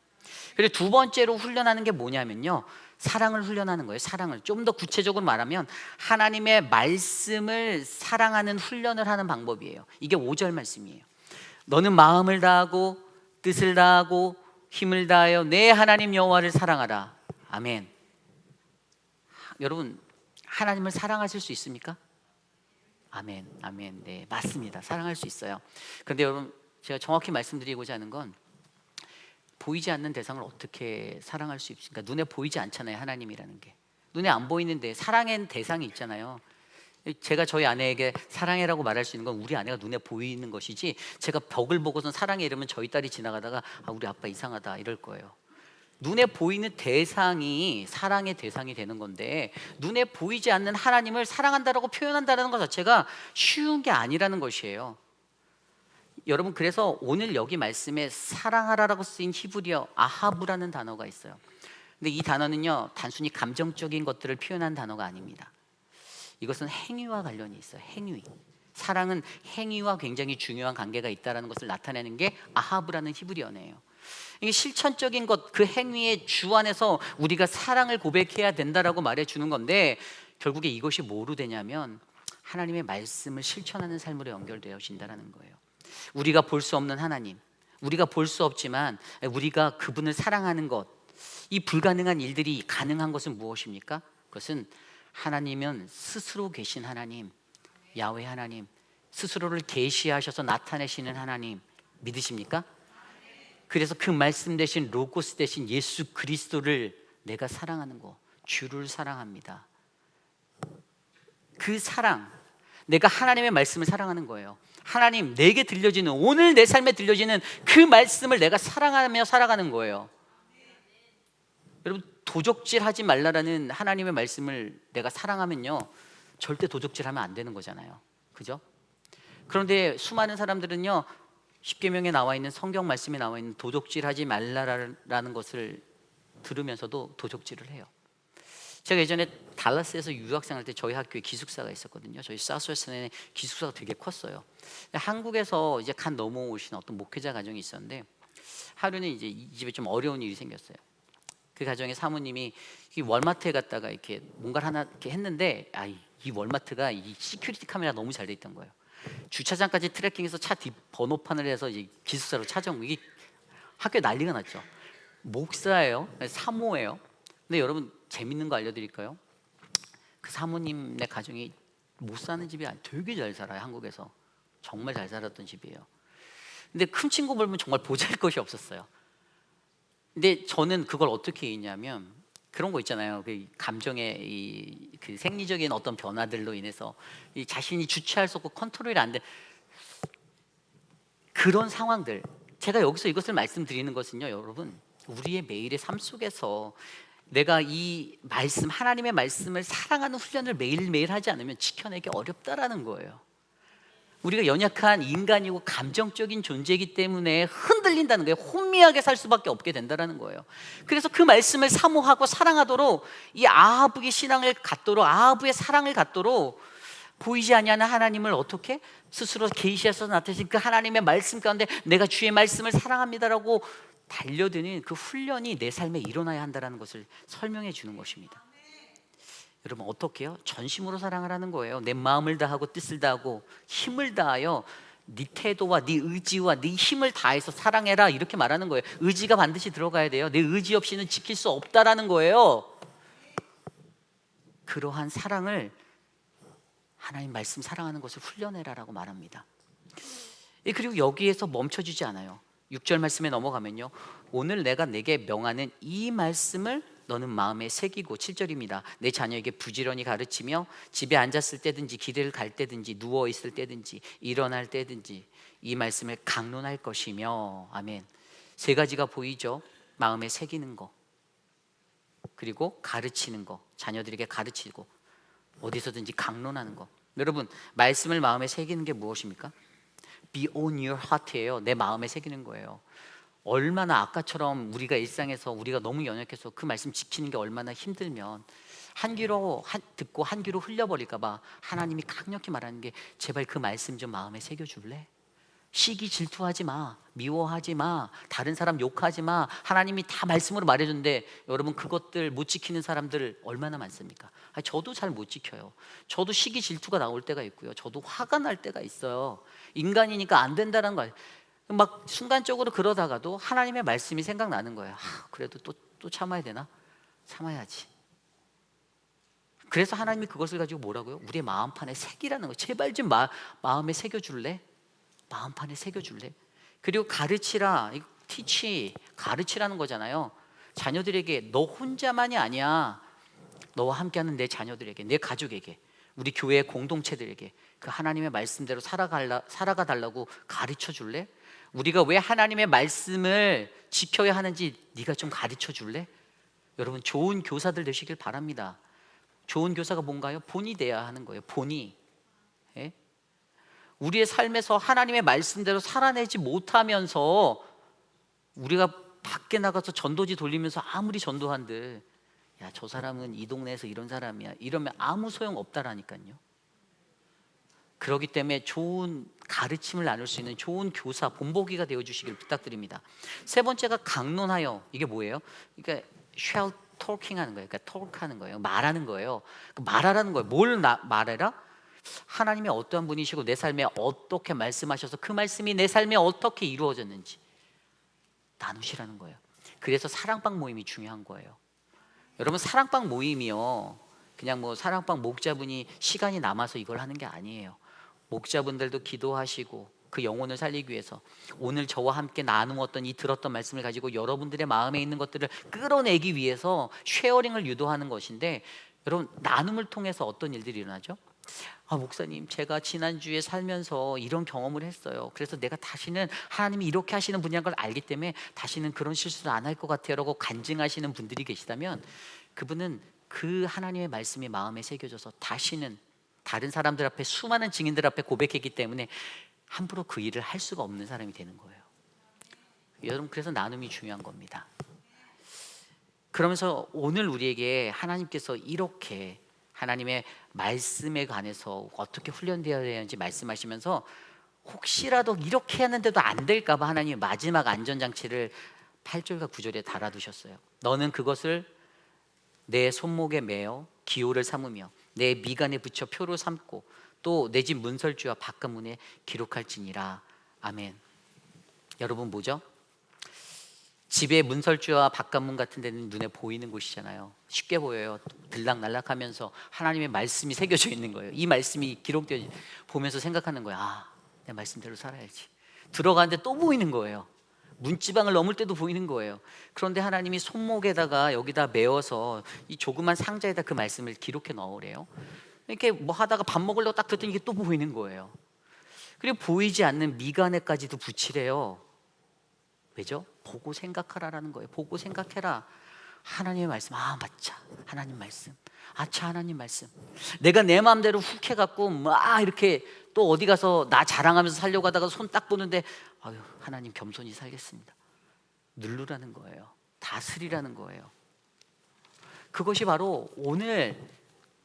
그리고 두 번째로 훈련하는 게 뭐냐면요, 사랑을 훈련하는 거예요. 사랑을 좀 더 구체적으로 말하면 하나님의 말씀을 사랑하는 훈련을 하는 방법이에요. 이게 5절 말씀이에요. 너는 마음을 다하고 뜻을 다하고 힘을 다하여 내 하나님 여호와를 사랑하라. 아멘. 여러분, 하나님을 사랑하실 수 있습니까? 아멘, 아멘. 네, 맞습니다. 사랑할 수 있어요. 그런데 여러분, 제가 정확히 말씀드리고자 하는 건 보이지 않는 대상을 어떻게 사랑할 수 있습니까? 눈에 보이지 않잖아요, 하나님이라는 게. 눈에 안 보이는데 사랑의 대상이 있잖아요. 제가 저희 아내에게 사랑해라고 말할 수 있는 건 우리 아내가 눈에 보이는 것이지, 제가 벽을 보고선 사랑해 이러면 저희 딸이 지나가다가 아, 우리 아빠 이상하다 이럴 거예요. 눈에 보이는 대상이 사랑의 대상이 되는 건데, 눈에 보이지 않는 하나님을 사랑한다라고 표현한다는 것 자체가 쉬운 게 아니라는 것이에요. 여러분, 그래서 오늘 여기 말씀에 사랑하라라고 쓰인 히브리어 아하브라는 단어가 있어요. 근데 이 단어는요, 단순히 감정적인 것들을 표현한 단어가 아닙니다. 이것은 행위와 관련이 있어요. 행위. 사랑은 행위와 굉장히 중요한 관계가 있다는 것을 나타내는 게 아하브라는 히브리어네요. 이게 실천적인 것, 그 행위의 주 안에서 우리가 사랑을 고백해야 된다라고 말해주는 건데, 결국에 이것이 뭐로 되냐면 하나님의 말씀을 실천하는 삶으로 연결되어진다는 거예요. 우리가 볼 수 없는 하나님, 우리가 볼 수 없지만 우리가 그분을 사랑하는 것, 이 불가능한 일들이 가능한 것은 무엇입니까? 그것은 하나님은 스스로 계신 하나님, 야훼 하나님, 스스로를 계시하셔서 나타내시는 하나님, 믿으십니까? 그래서 그 말씀 대신 로고스 대신 예수 그리스도를 내가 사랑하는 거, 주를 사랑합니다. 그 사랑, 내가 하나님의 말씀을 사랑하는 거예요. 하나님, 내게 들려지는, 오늘 내 삶에 들려지는 그 말씀을 내가 사랑하며 살아가는 거예요. 여러분, 도적질하지 말라라는 하나님의 말씀을 내가 사랑하면요, 절대 도적질하면 안 되는 거잖아요. 그죠? 그런데 수많은 사람들은요, 십계명에 나와 있는, 성경 말씀에 나와 있는 도적질하지 말라라는 것을 들으면서도 도적질을 해요. 제가 예전에 달라스에서 유학생할 때 저희 학교에 기숙사가 있었거든요. 저희 사우스웨스트에 기숙사가 되게 컸어요. 한국에서 이제 간 넘어오신 어떤 목회자 가정이 있었는데, 하루는 이제 이 집에 좀 어려운 일이 생겼어요. 그 가정의 사모님이 이 월마트에 갔다가 이렇게 뭔가를 하나 이렇게 했는데, 이 월마트가 이 시큐리티 카메라 너무 잘 돼 있던 거예요. 주차장까지 트래킹해서 차 뒷 번호판을 해서 이제 기숙사로 찾아온 거. 이게 학교에 난리가 났죠. 목사예요, 사모예요. 근데 여러분, 재밌는 거 알려드릴까요? 그 사모님네 가정이 못 사는 집이 되게 잘 살아요. 한국에서 정말 잘 살았던 집이에요. 근데 큰 친구 보면 정말 보잘것이 없었어요. 근데 저는 그걸 어떻게 했냐면, 그런 거 있잖아요. 그 감정의 그 생리적인 어떤 변화들로 인해서 이 자신이 주체할 수 없고 컨트롤이 안 돼. 그런 상황들. 제가 여기서 이것을 말씀드리는 것은요, 여러분, 우리의 매일의 삶 속에서 내가 이 말씀, 하나님의 말씀을 사랑하는 훈련을 매일매일 하지 않으면 지켜내기 어렵다라는 거예요. 우리가 연약한 인간이고 감정적인 존재이기 때문에 흔들린다는 거예요. 혼미하게 살 수밖에 없게 된다는 거예요. 그래서 그 말씀을 사모하고 사랑하도록, 이 아하브의 신앙을 갖도록, 아하브의 사랑을 갖도록, 보이지 아니하는 하나님을 어떻게 스스로 계시해서 나타내신 그 하나님의 말씀 가운데 내가 주의 말씀을 사랑합니다라고 달려드는 그 훈련이 내 삶에 일어나야 한다는 것을 설명해 주는 것입니다. 여러분, 어떻게 해요? 전심으로 사랑하라는 거예요. 내 마음을 다하고 뜻을 다하고 힘을 다하여 네 태도와 네 의지와 네 힘을 다해서 사랑해라, 이렇게 말하는 거예요. 의지가 반드시 들어가야 돼요. 내 의지 없이는 지킬 수 없다라는 거예요. 그러한 사랑을, 하나님 말씀 사랑하는 것을 훈련해라라고 말합니다. 그리고 여기에서 멈춰주지 않아요. 6절 말씀에 넘어가면요, 오늘 내가 내게 명하는 이 말씀을 너는 마음에 새기고, 7절입니다. 내 자녀에게 부지런히 가르치며 집에 앉았을 때든지 길을 갈 때든지 누워 있을 때든지 일어날 때든지 이 말씀을 강론할 것이며. 아멘. 세 가지가 보이죠. 마음에 새기는 거, 그리고 가르치는 거, 자녀들에게 가르치고 어디서든지 강론하는 거. 여러분, 말씀을 마음에 새기는 게 무엇입니까? Be on your heart예요. 내 마음에 새기는 거예요. 얼마나 아까처럼 우리가 일상에서 우리가 너무 연약해서 그 말씀 지키는 게 얼마나 힘들면 한 귀로 듣고 한 귀로 흘려버릴까 봐 하나님이 강력히 말하는 게, 제발 그 말씀 좀 마음에 새겨줄래? 시기 질투하지 마, 미워하지 마, 다른 사람 욕하지 마. 하나님이 다 말씀으로 말해준대. 여러분, 그것들 못 지키는 사람들 얼마나 많습니까? 저도 잘 못 지켜요. 저도 시기 질투가 나올 때가 있고요, 저도 화가 날 때가 있어요. 인간이니까 안 된다는 거예요. 막 순간적으로 그러다가도 하나님의 말씀이 생각나는 거예요. 그래도 또 참아야 되나? 참아야지. 그래서 하나님이 그것을 가지고 뭐라고요? 우리의 마음판에 새기라는 거예요. 제발 좀 마음에 새겨줄래? 마음판에 새겨줄래? 그리고 가르치라. teach, 가르치라는 거잖아요. 자녀들에게, 너 혼자만이 아니야. 너와 함께하는 내 자녀들에게, 내 가족에게, 우리 교회 공동체들에게 그 하나님의 말씀대로 살아가 달라고 가르쳐 줄래? 우리가 왜 하나님의 말씀을 지켜야 하는지 네가 좀 가르쳐 줄래? 여러분, 좋은 교사들 되시길 바랍니다. 좋은 교사가 뭔가요? 본이 돼야 하는 거예요. 본이. 예? 우리의 삶에서 하나님의 말씀대로 살아내지 못하면서 우리가 밖에 나가서 전도지 돌리면서 아무리 전도한들, 야, 저 사람은 이 동네에서 이런 사람이야, 이러면 아무 소용 없다라니까요. 그렇기 때문에 좋은 가르침을 나눌 수 있는 좋은 교사, 본보기가 되어 주시길 부탁드립니다. 세 번째가 강론하여. 이게 뭐예요? 그러니까 shall talking 하는 거예요. 그러니까 talk 하는 거예요. 말하는 거예요. 말하라는 거예요. 뭘 말해라? 하나님이 어떠한 분이시고 내 삶에 어떻게 말씀하셔서 그 말씀이 내 삶에 어떻게 이루어졌는지 나누시라는 거예요. 그래서 사랑방 모임이 중요한 거예요. 여러분, 사랑방 모임이요, 그냥 뭐 사랑방 목자분이 시간이 남아서 이걸 하는 게 아니에요. 목자분들도 기도하시고 그 영혼을 살리기 위해서 오늘 저와 함께 나누었던 이 들었던 말씀을 가지고 여러분들의 마음에 있는 것들을 끌어내기 위해서 쉐어링을 유도하는 것인데, 여러분, 나눔을 통해서 어떤 일들이 일어나죠? 아, 목사님, 제가 지난주에 살면서 이런 경험을 했어요. 그래서 내가 다시는 하나님이 이렇게 하시는 분이란 걸 알기 때문에 다시는 그런 실수를 안 할 것 같아요 라고 간증하시는 분들이 계시다면, 그분은 그 하나님의 말씀이 마음에 새겨져서 다시는 다른 사람들 앞에, 수많은 증인들 앞에 고백했기 때문에 함부로 그 일을 할 수가 없는 사람이 되는 거예요. 여러분, 그래서 나눔이 중요한 겁니다. 그러면서 오늘 우리에게 하나님께서 이렇게 하나님의 말씀에 관해서 어떻게 훈련되어야 되는지 말씀하시면서, 혹시라도 이렇게 하는데도 안 될까 봐 하나님이 마지막 안전장치를 8절과 9절에 달아두셨어요. 너는 그것을 내 손목에 매어 기호를 삼으며 내 미간에 붙여 표로 삼고 또 내 집 문설주와 바깥문에 기록할지니라. 아멘. 여러분, 뭐죠? 집의 문설주와 바깥문 같은 데는 눈에 보이는 곳이잖아요. 쉽게 보여요. 들락날락하면서 하나님의 말씀이 새겨져 있는 거예요. 이 말씀이 기록되어 보면서 생각하는 거예요. 아, 내 말씀대로 살아야지. 들어가는데 또 보이는 거예요. 문지방을 넘을 때도 보이는 거예요. 그런데 하나님이 손목에다가 여기다 메어서 이 조그만 상자에다 그 말씀을 기록해 넣으래요. 이렇게 뭐 하다가 밥 먹으려고 딱 들었더니 이게 또 보이는 거예요. 그리고 보이지 않는 미간에까지도 붙이래요. 왜죠? 보고 생각하라라는 거예요. 보고 생각해라. 하나님의 말씀, 아 맞자, 하나님 말씀, 아차, 하나님 말씀. 내가 내 마음대로 훅 해갖고 막 이렇게 또 어디 가서 나 자랑하면서 살려고 하다가 손 딱 보는데, 아유, 하나님 겸손히 살겠습니다. 누르라는 거예요. 다스리라는 거예요. 그것이 바로 오늘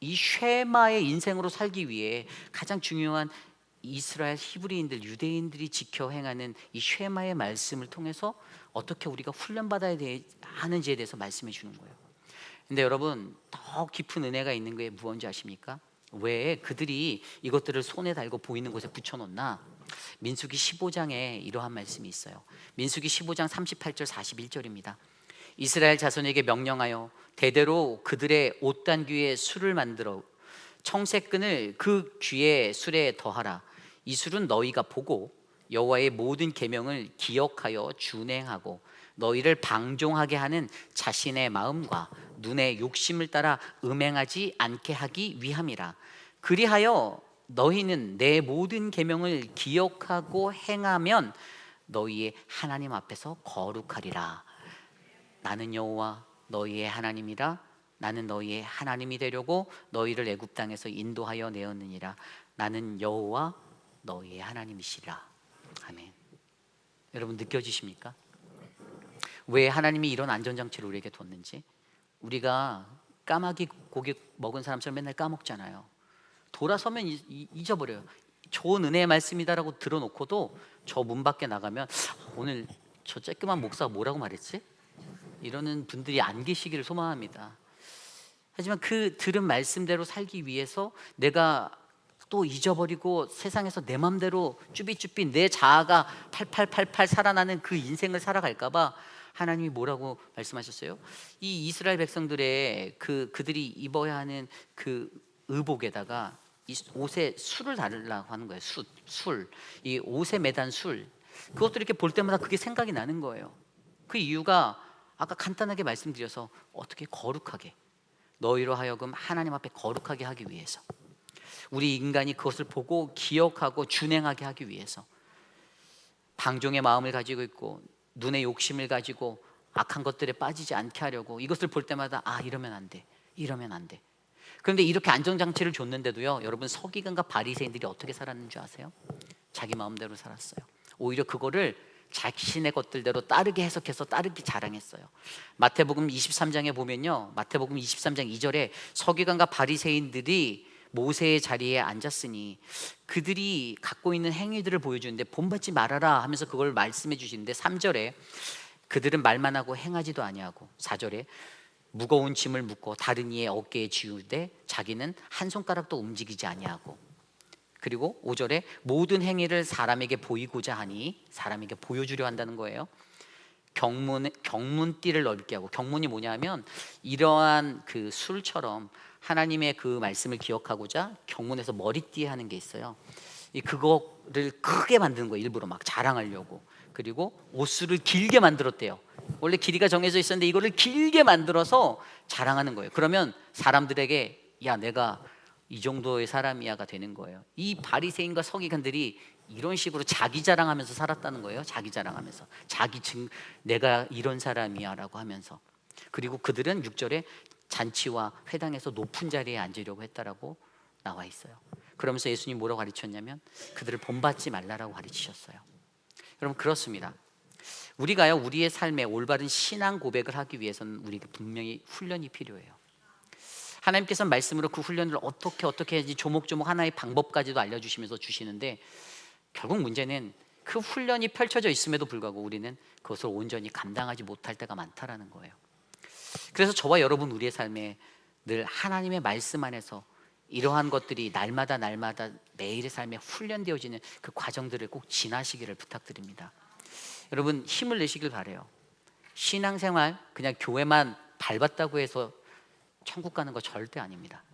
이 쉐마의 인생으로 살기 위해 가장 중요한 이스라엘 히브리인들, 유대인들이 지켜 행하는 이 쉐마의 말씀을 통해서 어떻게 우리가 훈련받아야 하는지에 대해서 말씀해 주는 거예요. 근데 여러분, 더 깊은 은혜가 있는 게 무엇인지 아십니까? 왜 그들이 이것들을 손에 달고 보이는 곳에 붙여놓나? 민수기 15장에 이러한 말씀이 있어요. 민수기 15장 38절 41절입니다. 이스라엘 자손에게 명령하여 대대로 그들의 옷단귀에 술을 만들어 청색끈을 그 귀의 술에 더하라. 이 술은 너희가 보고 여호와의 모든 계명을 기억하여 준행하고 너희를 방종하게 하는 자신의 마음과 눈의 욕심을 따라 음행하지 않게 하기 위함이라. 그리하여 너희는 내 모든 계명을 기억하고 행하면 너희의 하나님 앞에서 거룩하리라. 나는 여호와 너희의 하나님이라. 나는 너희의 하나님이 되려고 너희를 애굽 땅에서 인도하여 내었느니라. 나는 여호와 너희의 하나님이시라. 아멘. 여러분, 느껴지십니까? 왜 하나님이 이런 안전장치를 우리에게 뒀는지. 우리가 까마귀 고기 먹은 사람처럼 맨날 까먹잖아요. 돌아서면 잊어버려요. 좋은 은혜의 말씀이다라고 들어놓고도 저 문 밖에 나가면 오늘 저 쬐끄만 목사가 뭐라고 말했지? 이러는 분들이 안 계시기를 소망합니다. 하지만 그 들은 말씀대로 살기 위해서 내가 또 잊어버리고 세상에서 내 맘대로 쭈비쭈비 내 자아가 팔팔팔팔 살아나는 그 인생을 살아갈까 봐 하나님이 뭐라고 말씀하셨어요? 이 이스라엘 백성들의 그들이 입어야 하는 그 의복에다가 이 옷에 술을 달라고 하는 거예요. 술. 이 옷에 매단 술. 그것도 이렇게 볼 때마다 그게 생각이 나는 거예요. 그 이유가 아까 간단하게 말씀드려서 어떻게 거룩하게, 너희로 하여금 하나님 앞에 거룩하게 하기 위해서, 우리 인간이 그것을 보고 기억하고 준행하게 하기 위해서. 방종의 마음을 가지고 있고 눈의 욕심을 가지고 악한 것들에 빠지지 않게 하려고 이것을 볼 때마다 이러면 안 돼, 이러면 안 돼. 그런데 이렇게 안전장치를 줬는데도요, 여러분 서기관과 바리새인들이 어떻게 살았는 줄 아세요? 자기 마음대로 살았어요. 오히려 그거를 자신의 것들대로 따르게 해석해서 따르게 자랑했어요. 마태복음 23장에 보면요, 마태복음 23장 2절에 서기관과 바리새인들이 모세의 자리에 앉았으니 그들이 갖고 있는 행위들을 보여주는데 본받지 말아라 하면서 그걸 말씀해 주시는데 3절에 그들은 말만 하고 행하지도 아니하고 4절에 무거운 짐을 묶고 다른 이의 어깨에 지우되 자기는 한 손가락도 움직이지 아니하고, 그리고 5절에 모든 행위를 사람에게 보이고자 하니 사람에게 보여주려 한다는 거예요. 경문띠를 넓게 하고, 경문이 뭐냐면 이러한 그 술처럼 하나님의 그 말씀을 기억하고자 경문에서 머리띠 하는 게 있어요. 그거를 크게 만드는 거예요. 일부러 막 자랑하려고. 그리고 옷수를 길게 만들었대요. 원래 길이가 정해져 있었는데 이거를 길게 만들어서 자랑하는 거예요. 그러면 사람들에게 야, 내가 이 정도의 사람이야가 되는 거예요. 이 바리새인과 서기관들이 이런 식으로 자기 자랑하면서 살았다는 거예요. 자기 자랑하면서 내가 이런 사람이야라고 하면서. 그리고 그들은 6절에 잔치와 회당에서 높은 자리에 앉으려고 했다라고 나와 있어요. 그러면서 예수님 뭐라고 가르쳤냐면 그들을 본받지 말라라고 가르치셨어요. 여러분, 그렇습니다. 우리가요, 우리의 삶에 올바른 신앙 고백을 하기 위해서는 우리에게 분명히 훈련이 필요해요. 하나님께서는 말씀으로 그 훈련을 어떻게 해야지 조목조목 하나의 방법까지도 알려주시면서 주시는데, 결국 문제는 그 훈련이 펼쳐져 있음에도 불구하고 우리는 그것을 온전히 감당하지 못할 때가 많다라는 거예요. 그래서 저와 여러분, 우리의 삶에 늘 하나님의 말씀 안에서 이러한 것들이 날마다 매일의 삶에 훈련되어지는 그 과정들을 꼭 지나시기를 부탁드립니다. 여러분, 힘을 내시길 바라요. 신앙생활 그냥 교회만 밟았다고 해서 천국 가는 거 절대 아닙니다.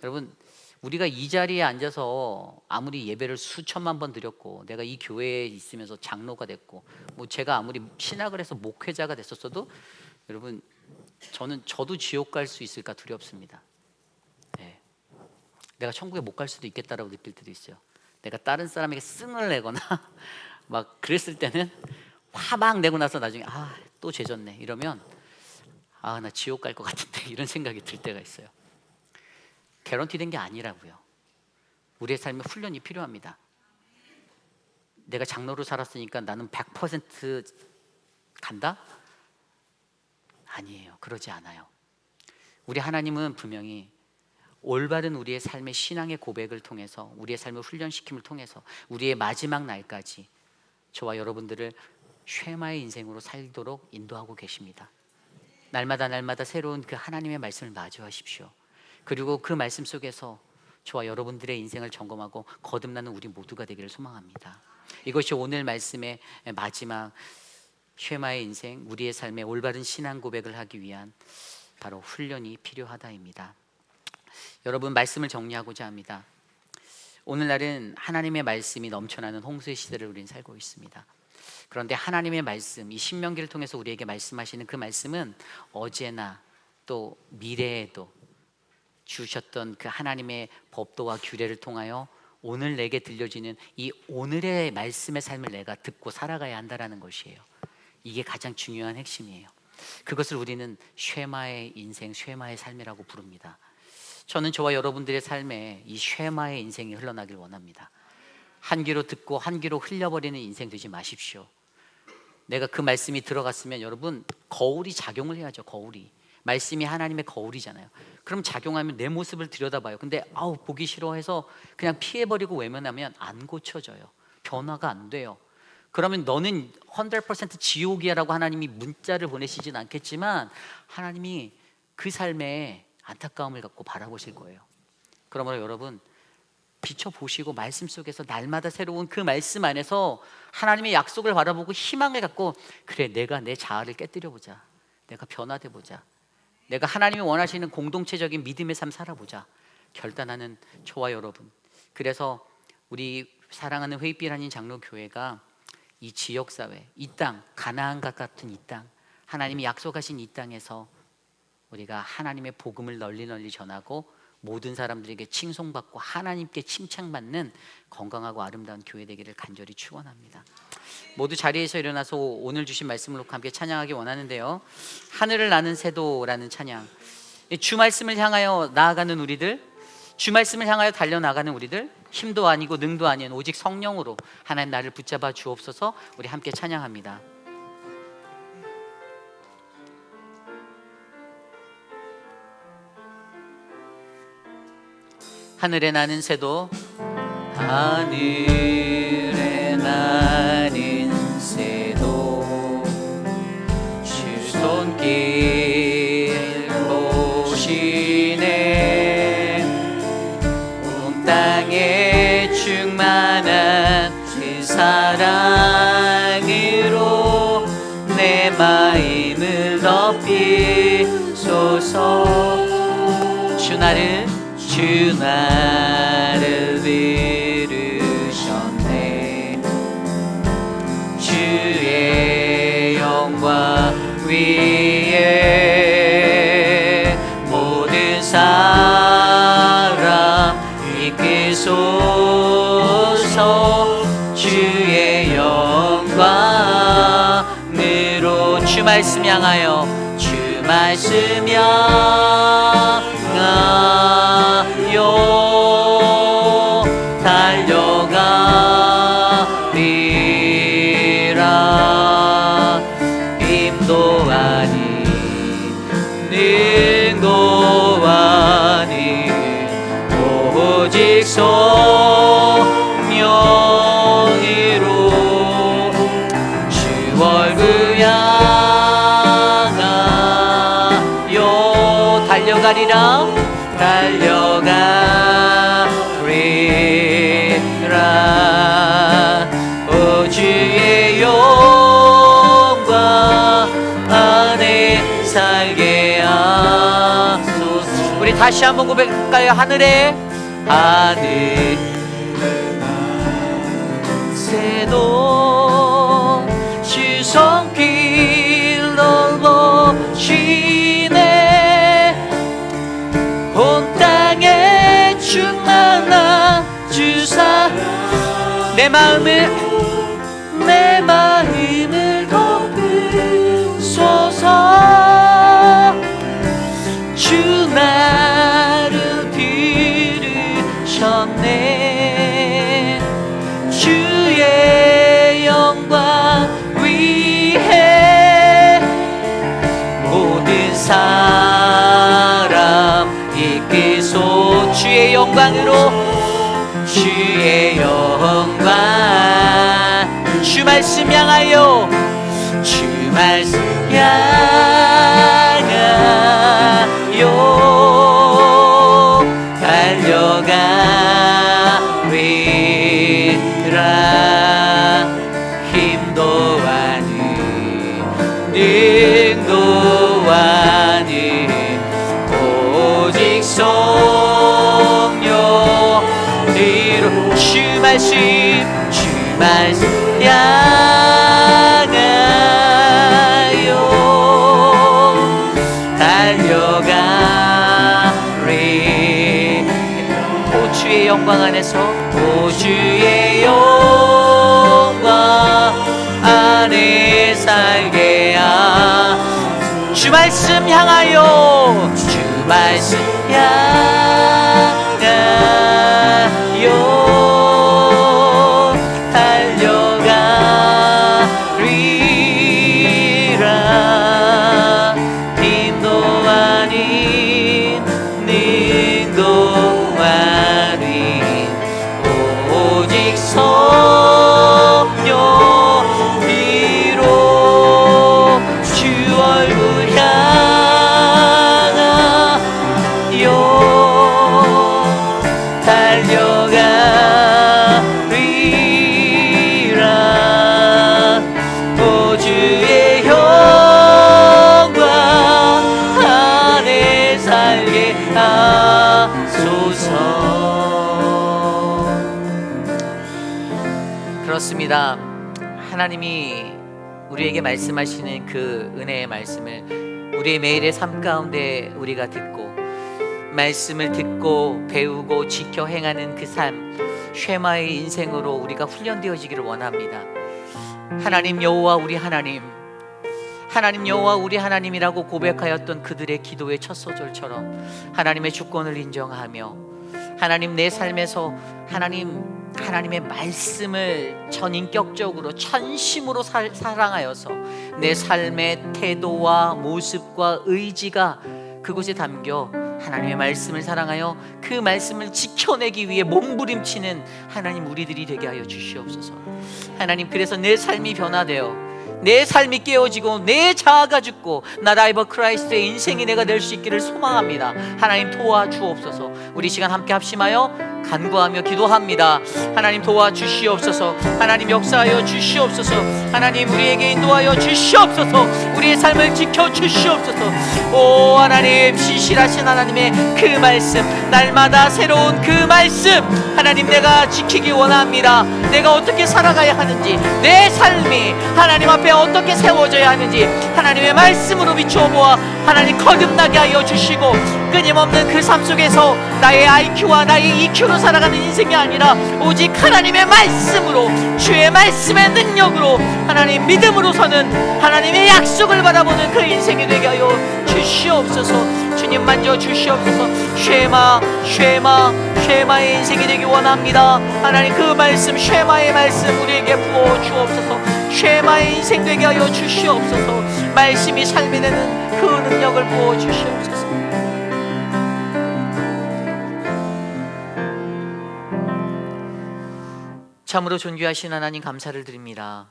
여러분, 우리가 이 자리에 앉아서 아무리 예배를 수천만 번 드렸고 내가 이 교회에 있으면서 장로가 됐고 제가 아무리 신학을 해서 목회자가 됐었어도 여러분, 저도 지옥 갈 수 있을까 두렵습니다. 네. 내가 천국에 못 갈 수도 있겠다라고 느낄 때도 있어요. 내가 다른 사람에게 승을 내거나 막 그랬을 때는 화 막 내고 나서 나중에 또 죄졌네 이러면 나 지옥 갈 것 같은데 이런 생각이 들 때가 있어요. 개런티된 게 아니라고요. 우리의 삶에 훈련이 필요합니다. 내가 장로로 살았으니까 나는 100% 간다? 아니에요. 그러지 않아요. 우리 하나님은 분명히 올바른 우리의 삶의 신앙의 고백을 통해서, 우리의 삶을 훈련시킴을 통해서 우리의 마지막 날까지 저와 여러분들을 쉐마의 인생으로 살도록 인도하고 계십니다. 날마다 새로운 그 하나님의 말씀을 마주하십시오. 그리고 그 말씀 속에서 저와 여러분들의 인생을 점검하고 거듭나는 우리 모두가 되기를 소망합니다. 이것이 오늘 말씀의 마지막 쉐마의 인생, 우리의 삶에 올바른 신앙 고백을 하기 위한 바로 훈련이 필요하다입니다. 여러분, 말씀을 정리하고자 합니다. 오늘날은 하나님의 말씀이 넘쳐나는 홍수의 시대를 우리는 살고 있습니다. 그런데 하나님의 말씀, 이 신명기를 통해서 우리에게 말씀하시는 그 말씀은 어제나 또 미래에도 주셨던 그 하나님의 법도와 규례를 통하여 오늘 내게 들려지는 이 오늘의 말씀의 삶을 내가 듣고 살아가야 한다는 것이에요. 이게 가장 중요한 핵심이에요. 그것을 우리는 쉐마의 인생, 쉐마의 삶이라고 부릅니다. 저는 저와 여러분들의 삶에 이 쉐마의 인생이 흘러나길 원합니다. 한 귀로 듣고 한 귀로 흘려버리는 인생 되지 마십시오. 내가 그 말씀이 들어갔으면 여러분, 거울이 작용을 해야죠. 거울이, 말씀이 하나님의 거울이잖아요. 그럼 작용하면 내 모습을 들여다봐요. 근데 보기 싫어해서 그냥 피해버리고 외면하면 안 고쳐져요. 변화가 안 돼요. 그러면 너는 100% 지옥이야 라고 하나님이 문자를 보내시진 않겠지만 하나님이 그 삶에 안타까움을 갖고 바라보실 거예요. 그러므로 여러분, 비춰보시고 말씀 속에서 날마다 새로운 그 말씀 안에서 하나님의 약속을 바라보고 희망을 갖고, 그래, 내가 내 자아를 깨뜨려보자, 내가 변화돼 보자, 내가 하나님이 원하시는 공동체적인 믿음의 삶 살아보자 결단하는 저와 여러분. 그래서 우리 사랑하는 회빛 한인 장로교회가 이 지역사회, 이 땅, 가나안과 같은 이 땅, 하나님이 약속하신 이 땅에서 우리가 하나님의 복음을 널리 전하고 모든 사람들에게 칭송받고 하나님께 칭찬받는 건강하고 아름다운 교회 되기를 간절히 축원합니다. 모두 자리에서 일어나서 오늘 주신 말씀을 놓고 함께 찬양하기 원하는데요. 하늘을 나는 새도라는 찬양. 주 말씀을 향하여 나아가는 우리들, 주 말씀을 향하여 달려나가는 우리들, 힘도 아니고 능도 아닌 오직 성령으로 하나님 나를 붙잡아 주옵소서. 우리 함께 찬양합니다. 하늘에 나는 새도, 하늘에 나는 새도 주 손길 보시네. 온 땅에 충만한 그 사랑으로 내 마음을 덮이소서. 주 나를 부르셨네. 주의 영광 위에 모든 사람 이끄소서. 주의 영광으로 주 말씀 향하여, 주 말씀 향하여 달려가리라. 힘도 아닌 능도 아닌 오직 성령으로 주 얼굴 향하여 달려가리라. 오 주의 영광 안에 살게 하소서. 우리 다시 한번 고백할까요? 하늘에 새도 주 손길로 보시네. 온 땅에 충만한 주사 내 마음을 덮으소서. 주 나를 부르셨네. 주의 영광 위에 모든 사람 이끄소. 주의 영광으로, 주의 영광, 주 말씀 향하여, 주 말씀 향하여 달려가리라. 힘도 아닌 능도 아닌 오직 성령으로 주 말씀 향하여 달려가리. 오 주의 영광 안에서, 오 주의 영광 안에 살게 하소서. 주 말씀 향하여, 주 말씀 향하여 달려가리라. 힘도 아닌 능도 아닌 오직 성령으로 주 얼굴 향하여 달려가리라. 오 주의 영광 안에 살게 하소서. 그렇습니다. 하나님이 우리에게 말씀하시는 그 은혜의 말씀을 우리의 매일의 삶 가운데 우리가 듣고, 말씀을 듣고 배우고 지켜 행하는 그 삶, 쉐마의 인생으로 우리가 훈련되어지기를 원합니다. 하나님 여호와 우리 하나님, 하나님 여호와 우리 하나님이라고 고백하였던 그들의 기도의 첫 소절처럼 하나님의 주권을 인정하며 하나님 내 삶에서 하나님의 말씀을 전인격적으로 전심으로 사랑하여서 내 삶의 태도와 모습과 의지가 그곳에 담겨 하나님의 말씀을 사랑하여 그 말씀을 지켜내기 위해 몸부림치는 하나님 우리들이 되게 하여 주시옵소서. 하나님, 그래서 내 삶이 변화되어 내 삶이 깨어지고 내 자아가 죽고 나 라이버 크라이스트의 인생이 내가 될 수 있기를 소망합니다. 하나님 도와주옵소서. 우리 시간 함께 합심하여 간구하며 기도합니다. 하나님 도와주시옵소서. 하나님 역사하여 주시옵소서. 하나님 우리에게 인도하여 주시옵소서. 우리의 삶을 지켜주시옵소서. 오 하나님, 신실하신 하나님의 그 말씀, 날마다 새로운 그 말씀 하나님 내가 지키기 원합니다. 내가 어떻게 살아가야 하는지, 내 삶이 하나님 앞에 어떻게 세워져야 하는지 하나님의 말씀으로 비추어보아 하나님 거듭나게 하여 주시고, 끊임없는 그 삶 속에서 나의 IQ와 나의 EQ로 살아가는 인생이 아니라 오직 하나님의 말씀으로, 주의 말씀의 능력으로 하나님 믿음으로 서는 하나님의 약속을 바라보는 그 인생이 되게 하여 주시옵소서. 주님 만져 주시옵소서. 쉐마의 인생이 되기 원합니다. 하나님 그 말씀, 쉐마의 말씀 우리에게 부어 주옵소서. 쉐마의 인생 되게 하여 주시옵소서. 말씀이 삶이 되는 그 능력을 부어 주시옵소서. 참으로 존귀하신 하나님 감사를 드립니다.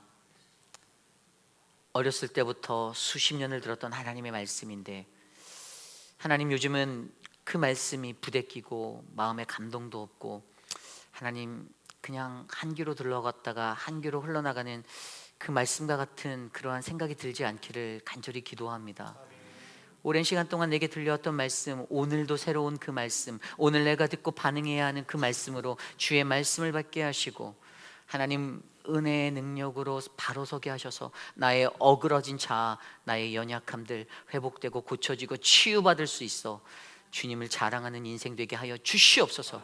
어렸을 때부터 수십 년을 들었던 하나님의 말씀인데 하나님, 요즘은 그 말씀이 부대끼고 마음에 감동도 없고 하나님 그냥 한 귀로 들러갔다가 한 귀로 흘러나가는 그 말씀과 같은 그러한 생각이 들지 않기를 간절히 기도합니다. 오랜 시간 동안 내게 들려왔던 말씀, 오늘도 새로운 그 말씀, 오늘 내가 듣고 반응해야 하는 그 말씀으로 주의 말씀을 받게 하시고 하나님 은혜의 능력으로 바로 서게 하셔서 나의 어그러진 자아, 나의 연약함들 회복되고 고쳐지고 치유받을 수 있어 주님을 자랑하는 인생 되게 하여 주시옵소서.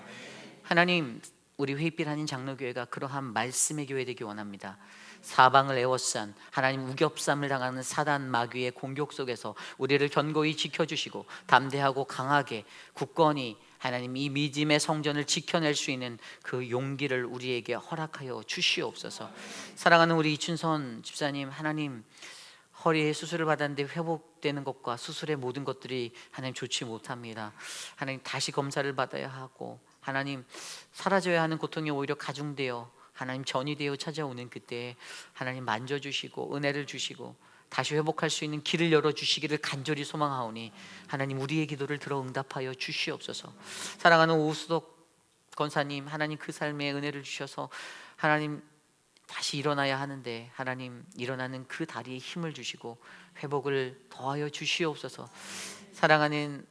하나님, 우리 회빛 한인 장로교회가 그러한 말씀의 교회 되기 원합니다. 사방을 에워싼 하나님 우겹삼을 당하는 사단 마귀의 공격 속에서 우리를 견고히 지켜주시고 담대하고 강하게 굳건히 하나님 이 믿음의 성전을 지켜낼 수 있는 그 용기를 우리에게 허락하여 주시옵소서. 사랑하는 우리 이춘선 집사님, 하나님 허리에 수술을 받았는데 회복되는 것과 수술의 모든 것들이 하나님 좋지 못합니다. 하나님 다시 검사를 받아야 하고 하나님 사라져야 하는 고통이 오히려 가중되어 하나님 전이 되어 찾아오는 그때 하나님 만져주시고 은혜를 주시고 다시 회복할 수 있는 길을 열어주시기를 간절히 소망하오니 하나님 우리의 기도를 들어 응답하여 주시옵소서. 사랑하는 오수덕 권사님, 하나님 그 삶에 은혜를 주셔서 하나님 다시 일어나야 하는데 하나님 일어나는 그 다리에 힘을 주시고 회복을 더하여 주시옵소서. 사랑하는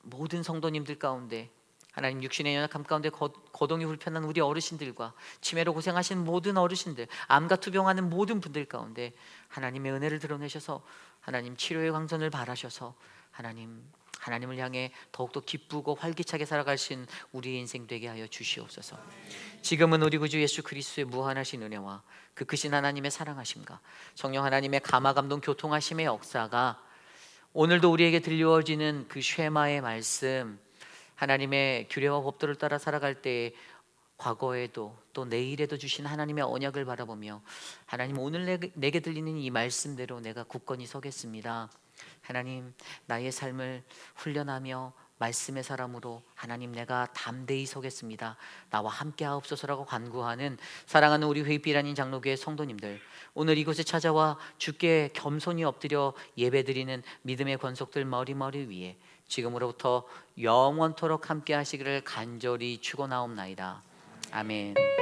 모든 성도님들 가운데 하나님 육신의 연약함 가운데 거동이 불편한 우리 어르신들과 치매로 고생하시는 모든 어르신들, 암과 투병하는 모든 분들 가운데 하나님의 은혜를 드러내셔서 하나님 치료의 광선을 발하셔서 하나님을 향해 더욱더 기쁘고 활기차게 살아가신 우리의 인생 되게 하여 주시옵소서. 지금은 우리 구주 예수 그리스도의 무한하신 은혜와 그 크신 하나님의 사랑하심과 성령 하나님의 감화감동 교통하심의 역사가 오늘도 우리에게 들려지는 그 쉐마의 말씀, 하나님의 규례와 법도를 따라 살아갈 때 과거에도 또 내일에도 주신 하나님의 언약을 바라보며 하나님 오늘 내게 들리는 이 말씀대로 내가 굳건히 서겠습니다. 하나님 나의 삶을 훈련하며 말씀의 사람으로 하나님 내가 담대히 서겠습니다. 나와 함께 하옵소서라고 간구하는 사랑하는 우리 회빛 한인 장로교회 성도님들, 오늘 이곳에 찾아와 주께 겸손히 엎드려 예배드리는 믿음의 권속들 머리 위에 지금으로부터 영원토록 함께 하시기를 간절히 축원하옵나이다. 아멘.